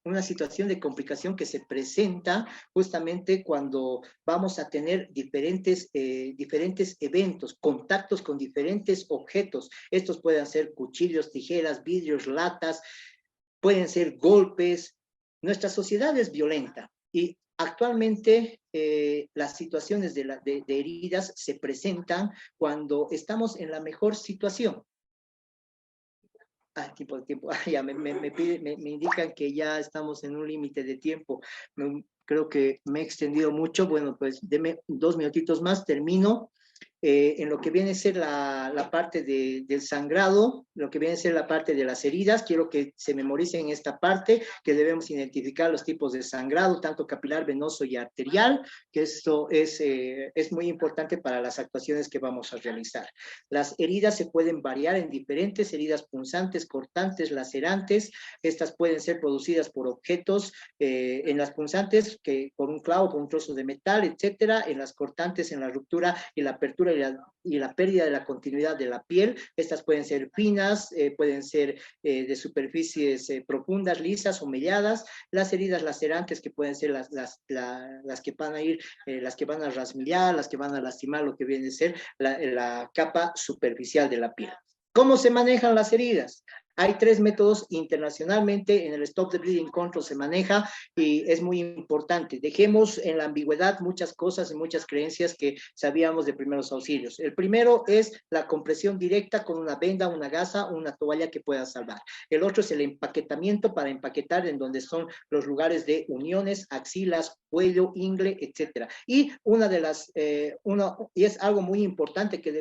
una situación de complicación que se presenta justamente cuando vamos a tener diferentes eventos, contactos con diferentes objetos. Estos pueden ser cuchillos, tijeras, vidrios, latas, pueden ser golpes. Nuestra sociedad es violenta y actualmente las situaciones de heridas se presentan cuando estamos en la mejor situación. Tiempo. Ya me indican que ya estamos en un límite de tiempo. Creo que me he extendido mucho. Bueno, pues deme 2 minutitos más, termino. En lo que viene a ser la parte del sangrado, lo que viene a ser la parte de las heridas, quiero que se memoricen esta parte, que debemos identificar los tipos de sangrado, tanto capilar, venoso y arterial, que esto es muy importante para las actuaciones que vamos a realizar. Las heridas se pueden variar en diferentes heridas punzantes, cortantes, lacerantes. Estas pueden ser producidas por objetos, en las punzantes, que por un clavo, por un trozo de metal, etcétera. En las cortantes, en la ruptura y la apertura y la pérdida de la continuidad de la piel. Estas pueden ser finas, pueden ser de superficies profundas, lisas o melladas. Las heridas lacerantes, que pueden ser las que van a ir, las que van a rasmillar, las que van a lastimar lo que viene a ser la capa superficial de la piel. ¿Cómo se manejan las heridas? Hay 3 métodos internacionalmente, en el Stop the Bleeding Control se maneja y es muy importante. Dejemos en la ambigüedad muchas cosas y muchas creencias que sabíamos de primeros auxilios. El primero es la compresión directa con una venda, una gasa, una toalla que pueda salvar. El otro es el empaquetamiento para empaquetar en donde son los lugares de uniones, axilas, cuello, ingle, etcétera. Y una de las, y es algo muy importante que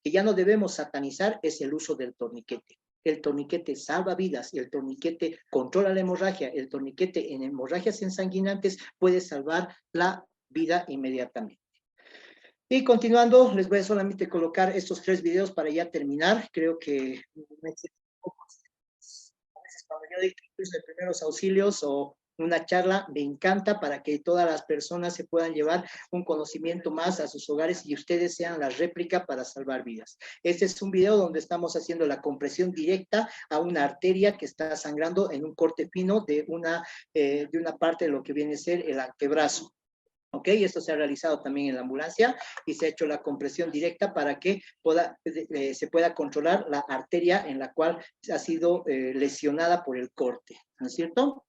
ya no debemos satanizar, es el uso del torniquete. El torniquete salva vidas, el torniquete controla la hemorragia, el torniquete en hemorragias ensanguinantes puede salvar la vida inmediatamente. Y continuando, les voy a solamente colocar estos 3 videos para ya terminar. Creo que cuando yo doy cursos de primeros auxilios o una charla, me encanta para que todas las personas se puedan llevar un conocimiento más a sus hogares y ustedes sean la réplica para salvar vidas. Este es un video donde estamos haciendo la compresión directa a una arteria que está sangrando en un corte fino de una parte de lo que viene a ser el antebrazo. ¿Ok? Esto se ha realizado también en la ambulancia y se ha hecho la compresión directa para que se pueda controlar la arteria en la cual ha sido lesionada por el corte, ¿no es cierto?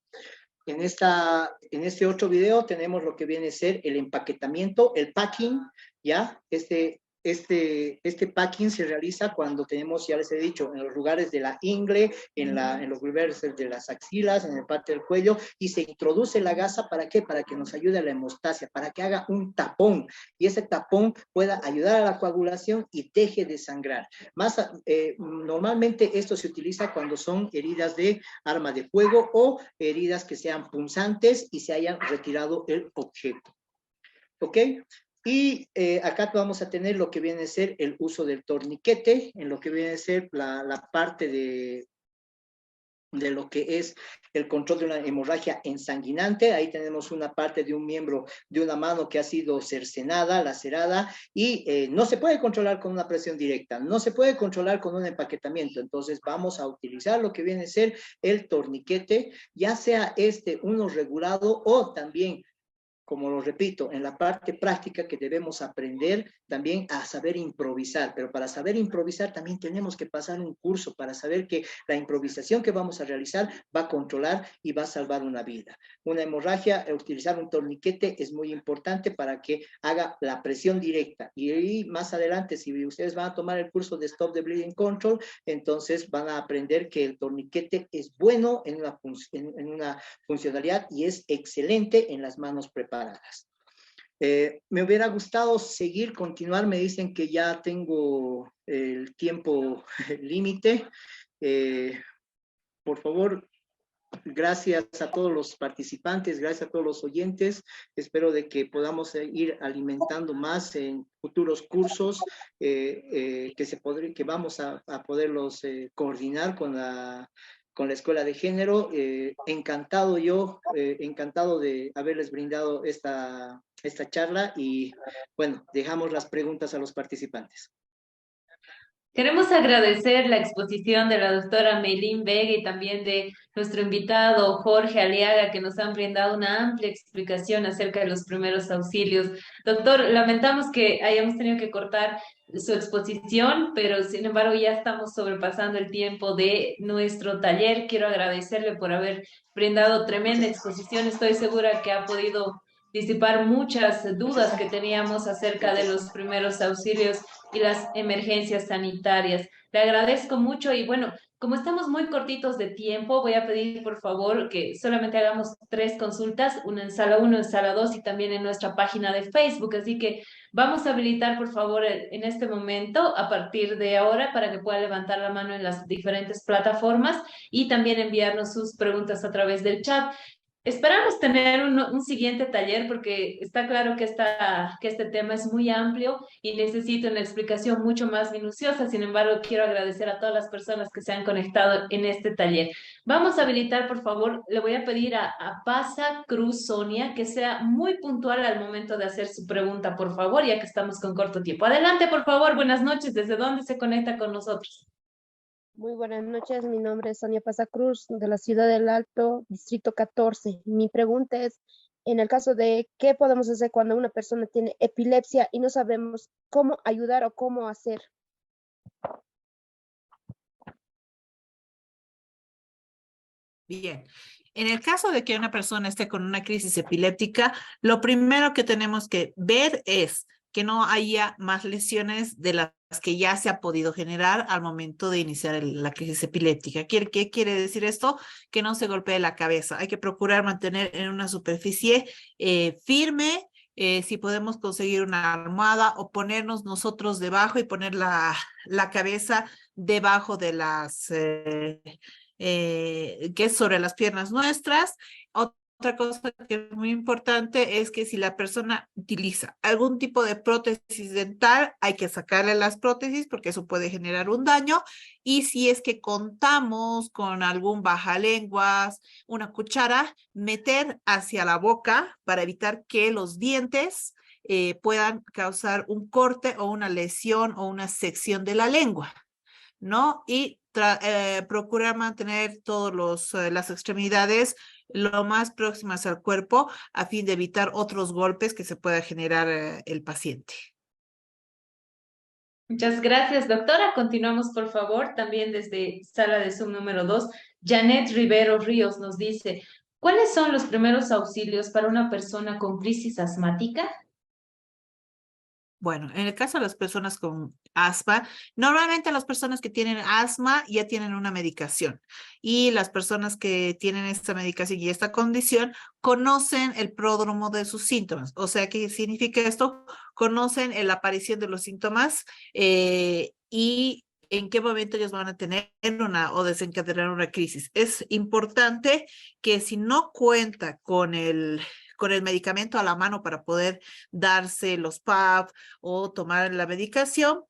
En este otro video tenemos lo que viene a ser el empaquetamiento, el packing, ¿ya? Este packing se realiza cuando tenemos, ya les he dicho, en los lugares de la ingle, en los lugares de las axilas, en el parte del cuello, y se introduce la gasa, ¿para qué? Para que nos ayude a la hemostasia, para que haga un tapón, y ese tapón pueda ayudar a la coagulación y deje de sangrar. Normalmente esto se utiliza cuando son heridas de arma de fuego o heridas que sean punzantes y se hayan retirado el objeto. ¿Ok? Y acá vamos a tener lo que viene a ser el uso del torniquete, en lo que viene a ser la parte de lo que es el control de una hemorragia ensanguinante. Ahí tenemos una parte de un miembro de una mano que ha sido cercenada, lacerada, y no se puede controlar con una presión directa, no se puede controlar con un empaquetamiento. Entonces vamos a utilizar lo que viene a ser el torniquete, ya sea uno regulado o también, como lo repito, en la parte práctica que debemos aprender también a saber improvisar, pero para saber improvisar también tenemos que pasar un curso para saber que la improvisación que vamos a realizar va a controlar y va a salvar una vida. Una hemorragia, utilizar un torniquete es muy importante para que haga la presión directa, y más adelante, si ustedes van a tomar el curso de Stop the Bleeding Control, entonces van a aprender que el torniquete es bueno en una funcionalidad y es excelente en las manos preparadas. Me hubiera gustado continuar, me dicen que ya tengo el tiempo límite. Por favor, gracias a todos los participantes, gracias a todos los oyentes. Espero de que podamos ir alimentando más en futuros cursos que vamos a poderlos coordinar con la Escuela de Género. Encantado de haberles brindado esta charla y, bueno, dejamos las preguntas a los participantes. Queremos agradecer la exposición de la doctora Meilín Vega y también de nuestro invitado Jorge Aliaga, que nos han brindado una amplia explicación acerca de los primeros auxilios. Doctor, lamentamos que hayamos tenido que cortar su exposición, pero sin embargo ya estamos sobrepasando el tiempo de nuestro taller. Quiero agradecerle por haber brindado tremenda exposición. Estoy segura que ha podido disipar muchas dudas que teníamos acerca de los primeros auxilios y las emergencias sanitarias. Le agradezco mucho y bueno, como estamos muy cortitos de tiempo, voy a pedir por favor que solamente hagamos 3 consultas, una en sala 1, en sala 2 y también en nuestra página de Facebook. Así que vamos a habilitar por favor en este momento, a partir de ahora, para que pueda levantar la mano en las diferentes plataformas y también enviarnos sus preguntas a través del chat. Esperamos tener un siguiente taller porque está claro que este tema es muy amplio y necesita una explicación mucho más minuciosa. Sin embargo, quiero agradecer a todas las personas que se han conectado en este taller. Vamos a habilitar, por favor, le voy a pedir a Pasa Cruz Sonia que sea muy puntual al momento de hacer su pregunta, por favor, ya que estamos con corto tiempo. Adelante, por favor, buenas noches. ¿Desde dónde se conecta con nosotros? Muy buenas noches, mi nombre es Sonia Pasacruz, de la Ciudad del Alto, Distrito 14. Mi pregunta es, en el caso de qué podemos hacer cuando una persona tiene epilepsia y no sabemos cómo ayudar o cómo hacer. Bien. En el caso de que una persona esté con una crisis epiléptica, lo primero que tenemos que ver es que no haya más lesiones de las que ya se ha podido generar al momento de iniciar la crisis epiléptica. ¿Qué quiere decir esto? Que no se golpee la cabeza. Hay que procurar mantener en una superficie firme. Si podemos conseguir una almohada o ponernos nosotros debajo y poner la cabeza debajo de que es sobre las piernas nuestras. Otra cosa que es muy importante es que si la persona utiliza algún tipo de prótesis dental, hay que sacarle las prótesis porque eso puede generar un daño. Y si es que contamos con algún bajalenguas, una cuchara, meter hacia la boca para evitar que los dientes puedan causar un corte o una lesión o una sección de la lengua, ¿no? Y procurar mantener todas las extremidades lo más próximas al cuerpo a fin de evitar otros golpes que se pueda generar el paciente. Muchas gracias, doctora. Continuamos, por favor. También desde sala de Zoom número 2, Janet Rivero Ríos nos dice, ¿cuáles son los primeros auxilios para una persona con crisis asmática? Bueno, en el caso de las personas con asma, normalmente las personas que tienen asma ya tienen una medicación y las personas que tienen esta medicación y esta condición conocen el pródromo de sus síntomas. O sea, ¿qué significa esto? Conocen la aparición de los síntomas y en qué momento ellos van a tener una o desencadenar una crisis. Es importante que si no cuenta con el medicamento a la mano para poder darse los PAP o tomar la medicación,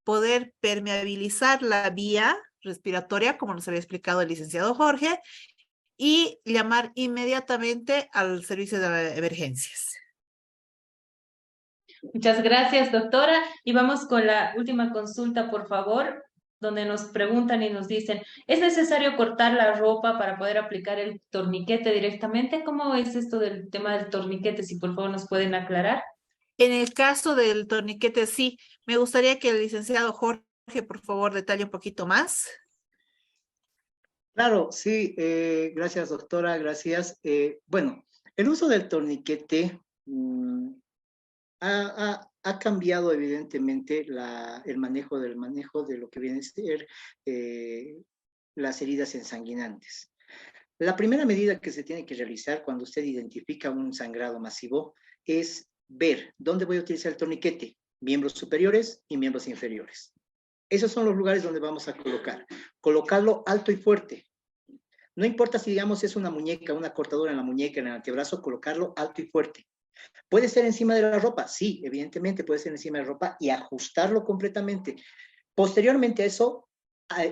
poder permeabilizar la vía respiratoria, como nos había explicado el licenciado Jorge, y llamar inmediatamente al servicio de emergencias. Muchas gracias, doctora. Y vamos con la última consulta, por favor, donde nos preguntan y nos dicen, ¿es necesario cortar la ropa para poder aplicar el torniquete directamente? ¿Cómo es esto del tema del torniquete? Si por favor nos pueden aclarar. En el caso del torniquete, sí, me gustaría que el licenciado Jorge, por favor, detalle un poquito más. Claro, sí, gracias doctora, gracias. Bueno, el uso del torniquete ha cambiado evidentemente el manejo de lo que viene a ser las heridas ensanguinantes. La primera medida que se tiene que realizar cuando usted identifica un sangrado masivo es ver dónde voy a utilizar el torniquete, miembros superiores y miembros inferiores. Esos son los lugares donde vamos a colocarlo alto y fuerte. No importa si, digamos, es una muñeca, una cortadura en la muñeca, en el antebrazo, colocarlo alto y fuerte. ¿Puede ser encima de la ropa? Sí, evidentemente puede ser encima de la ropa y ajustarlo completamente. Posteriormente a eso,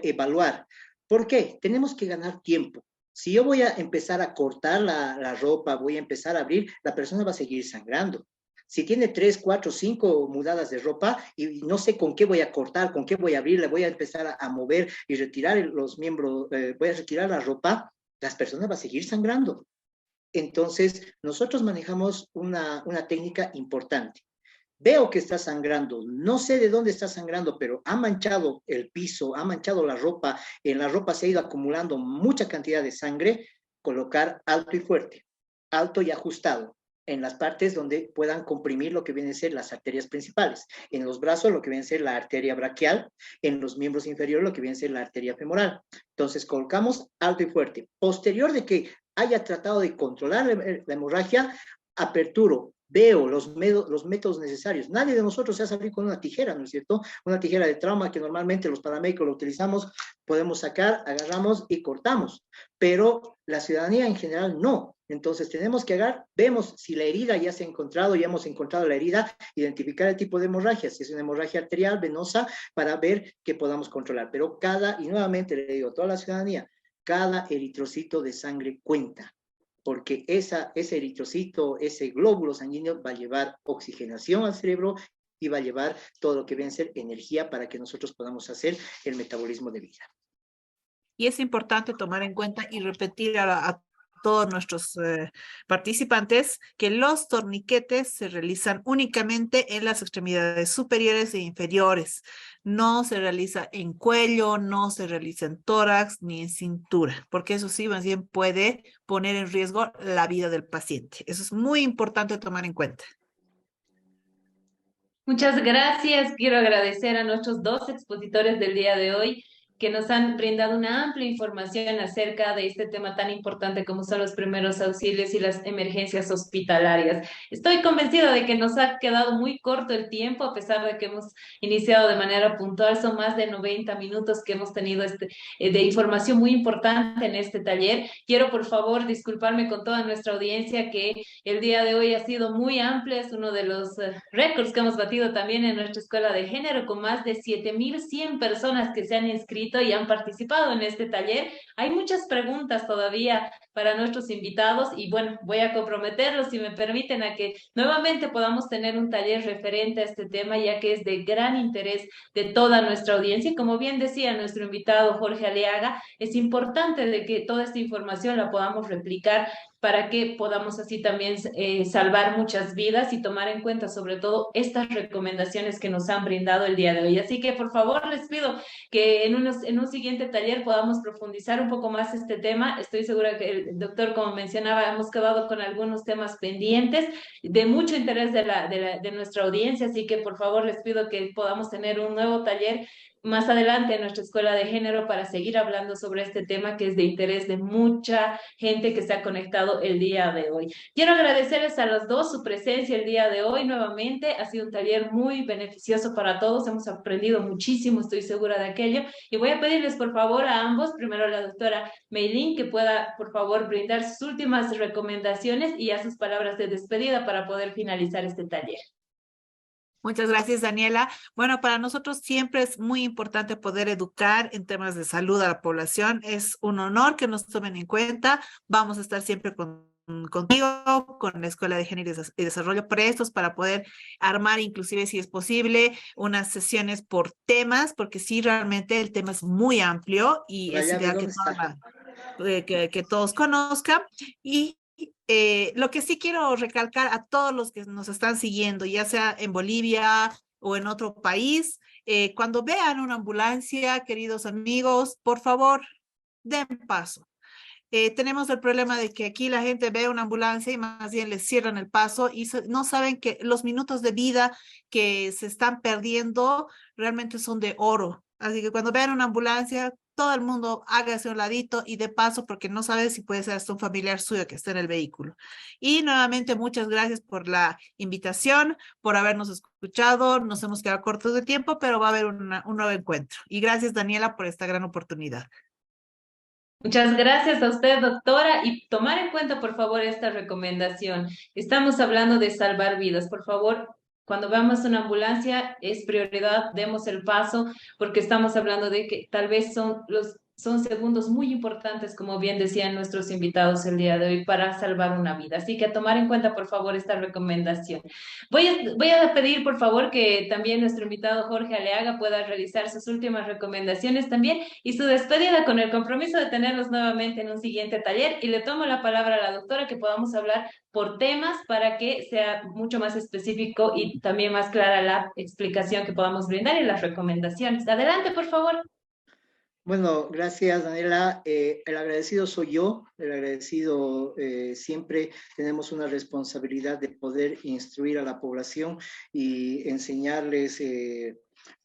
evaluar. ¿Por qué? Tenemos que ganar tiempo. Si yo voy a empezar a cortar la ropa, voy a empezar a abrir, la persona va a seguir sangrando. Si tiene 3, 4, 5 mudadas de ropa y no sé con qué voy a cortar, con qué voy a abrir, le voy a empezar a mover y retirar los miembros, voy a retirar la ropa, las personas van a seguir sangrando. Entonces, nosotros manejamos una técnica importante. Veo que está sangrando, no sé de dónde está sangrando, pero ha manchado el piso, ha manchado la ropa, en la ropa se ha ido acumulando mucha cantidad de sangre, colocar alto y fuerte, alto y ajustado, en las partes donde puedan comprimir lo que vienen a ser las arterias principales, en los brazos lo que viene a ser la arteria braquial, en los miembros inferiores lo que viene a ser la arteria femoral. Entonces colocamos alto y fuerte. Posterior de que haya tratado de controlar la hemorragia, aperturo, veo los métodos necesarios. Nadie de nosotros se ha salido con una tijera, ¿no es cierto? Una tijera de trauma que normalmente los paramédicos lo utilizamos, podemos sacar, agarramos y cortamos, pero la ciudadanía en general no. Entonces tenemos que agarrar, vemos si la herida ya se ha encontrado, ya hemos encontrado la herida, identificar el tipo de hemorragia, si es una hemorragia arterial, venosa, para ver que podamos controlar. Pero y nuevamente le digo a toda la ciudadanía, cada eritrocito de sangre cuenta, porque ese eritrocito, ese glóbulo sanguíneo va a llevar oxigenación al cerebro y va a llevar todo lo que viene a ser energía para que nosotros podamos hacer el metabolismo de vida. Y es importante tomar en cuenta y repetir a todos nuestros participantes que los torniquetes se realizan únicamente en las extremidades superiores e inferiores. No se realiza en cuello, no se realiza en tórax ni en cintura, porque eso sí, más bien puede poner en riesgo la vida del paciente. Eso es muy importante tomar en cuenta. Muchas gracias. Quiero agradecer a nuestros dos expositores del día de hoy que nos han brindado una amplia información acerca de este tema tan importante como son los primeros auxilios y las emergencias hospitalarias. Estoy convencida de que nos ha quedado muy corto el tiempo, a pesar de que hemos iniciado de manera puntual. Son más de 90 minutos que hemos tenido de información muy importante en este taller. Quiero, por favor, disculparme con toda nuestra audiencia que el día de hoy ha sido muy amplio, es uno de los récords que hemos batido también en nuestra escuela de género, con más de 7.100 personas que se han inscrito y han participado en este taller. Hay muchas preguntas todavía para nuestros invitados y bueno, voy a comprometerlos, si me permiten, a que nuevamente podamos tener un taller referente a este tema, ya que es de gran interés de toda nuestra audiencia. Y como bien decía nuestro invitado Jorge Aliaga, es importante de que toda esta información la podamos replicar para que podamos así también salvar muchas vidas y tomar en cuenta sobre todo estas recomendaciones que nos han brindado el día de hoy. Así que por favor les pido que en un siguiente taller podamos profundizar un poco más este tema. Estoy segura que el doctor, como mencionaba, hemos quedado con algunos temas pendientes de mucho interés de nuestra audiencia, así que por favor les pido que podamos tener un nuevo taller más adelante en nuestra escuela de género para seguir hablando sobre este tema que es de interés de mucha gente que se ha conectado el día de hoy. Quiero agradecerles a los dos su presencia el día de hoy nuevamente. Ha sido un taller muy beneficioso para todos. Hemos aprendido muchísimo, estoy segura de aquello. Y voy a pedirles por favor a ambos, primero a la doctora Meilín, que pueda por favor brindar sus últimas recomendaciones y a sus palabras de despedida para poder finalizar este taller. Muchas gracias, Daniela. Bueno, para nosotros siempre es muy importante poder educar en temas de salud a la población. Es un honor que nos tomen en cuenta. Vamos a estar siempre contigo, con la Escuela de Género y Desarrollo Prestos para poder armar, inclusive si es posible, unas sesiones por temas, porque sí, realmente el tema es muy amplio y es ideal que todos conozcan. Y lo que sí quiero recalcar a todos los que nos están siguiendo, ya sea en Bolivia o en otro país, cuando vean una ambulancia, queridos amigos, por favor, den paso. Tenemos el problema de que aquí la gente ve una ambulancia y más bien les cierran el paso y no saben que los minutos de vida que se están perdiendo realmente son de oro. Así que cuando vean una ambulancia, todo el mundo hágase un ladito y de paso porque no sabe si puede ser hasta un familiar suyo que esté en el vehículo. Y nuevamente muchas gracias por la invitación, por habernos escuchado. Nos hemos quedado cortos de tiempo, pero va a haber un nuevo encuentro. Y gracias, Daniela, por esta gran oportunidad. Muchas gracias a usted, doctora, y tomar en cuenta, por favor, esta recomendación. Estamos hablando de salvar vidas. Por favor, cuando veamos una ambulancia, es prioridad, demos el paso, porque estamos hablando de que tal vez son segundos muy importantes, como bien decían nuestros invitados el día de hoy, para salvar una vida. Así que a tomar en cuenta, por favor, esta recomendación. Voy a pedir, por favor, que también nuestro invitado Jorge Aleaga pueda realizar sus últimas recomendaciones también y su despedida con el compromiso de tenernos nuevamente en un siguiente taller. Y le tomo la palabra a la doctora que podamos hablar por temas para que sea mucho más específico y también más clara la explicación que podamos brindar y las recomendaciones. Adelante, por favor. Bueno, gracias, Daniela. El agradecido soy yo, el agradecido siempre tenemos una responsabilidad de poder instruir a la población y enseñarles,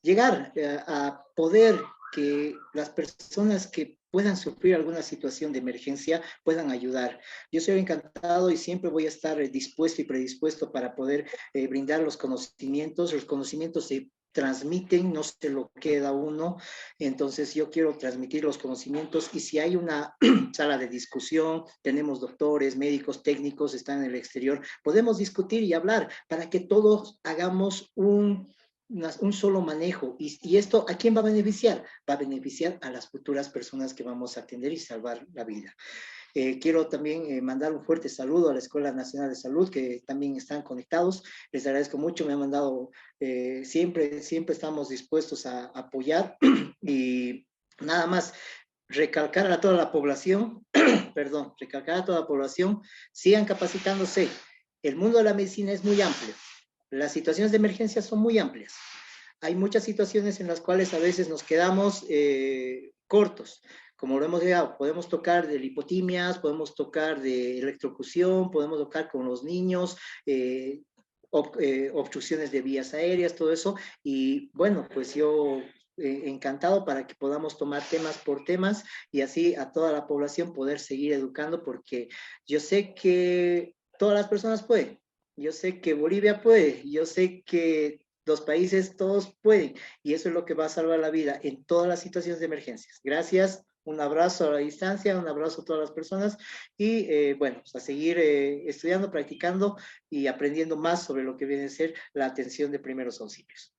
llegar a poder que las personas que puedan sufrir alguna situación de emergencia puedan ayudar. Yo soy encantado y siempre voy a estar dispuesto y predispuesto para poder brindar los conocimientos. Los conocimientos se transmiten, no se lo queda uno, entonces yo quiero transmitir los conocimientos y si hay una sala de discusión, tenemos doctores, médicos, técnicos, están en el exterior, podemos discutir y hablar para que todos hagamos un solo manejo. Y esto, ¿a quién va a beneficiar? Va a beneficiar a las futuras personas que vamos a atender y salvar la vida. Quiero también mandar un fuerte saludo a la Escuela Nacional de Salud, que también están conectados. Les agradezco mucho, me han mandado, siempre estamos dispuestos a apoyar y nada más. recalcar a toda la población, perdón, recalcar a toda la población, sigan capacitándose. El mundo de la medicina es muy amplio. Las situaciones de emergencia son muy amplias. Hay muchas situaciones en las cuales a veces nos quedamos cortos. Como lo hemos llegado, podemos tocar de lipotimias, podemos tocar de electrocución, podemos tocar con los niños, obstrucciones de vías aéreas, todo eso. Y bueno, pues yo encantado para que podamos tomar temas por temas y así a toda la población poder seguir educando, porque yo sé que todas las personas pueden. Yo sé que Bolivia puede, yo sé que los países todos pueden, y eso es lo que va a salvar la vida en todas las situaciones de emergencias. Gracias, un abrazo a la distancia, un abrazo a todas las personas, y bueno, pues a seguir estudiando, practicando y aprendiendo más sobre lo que viene a ser la atención de primeros auxilios.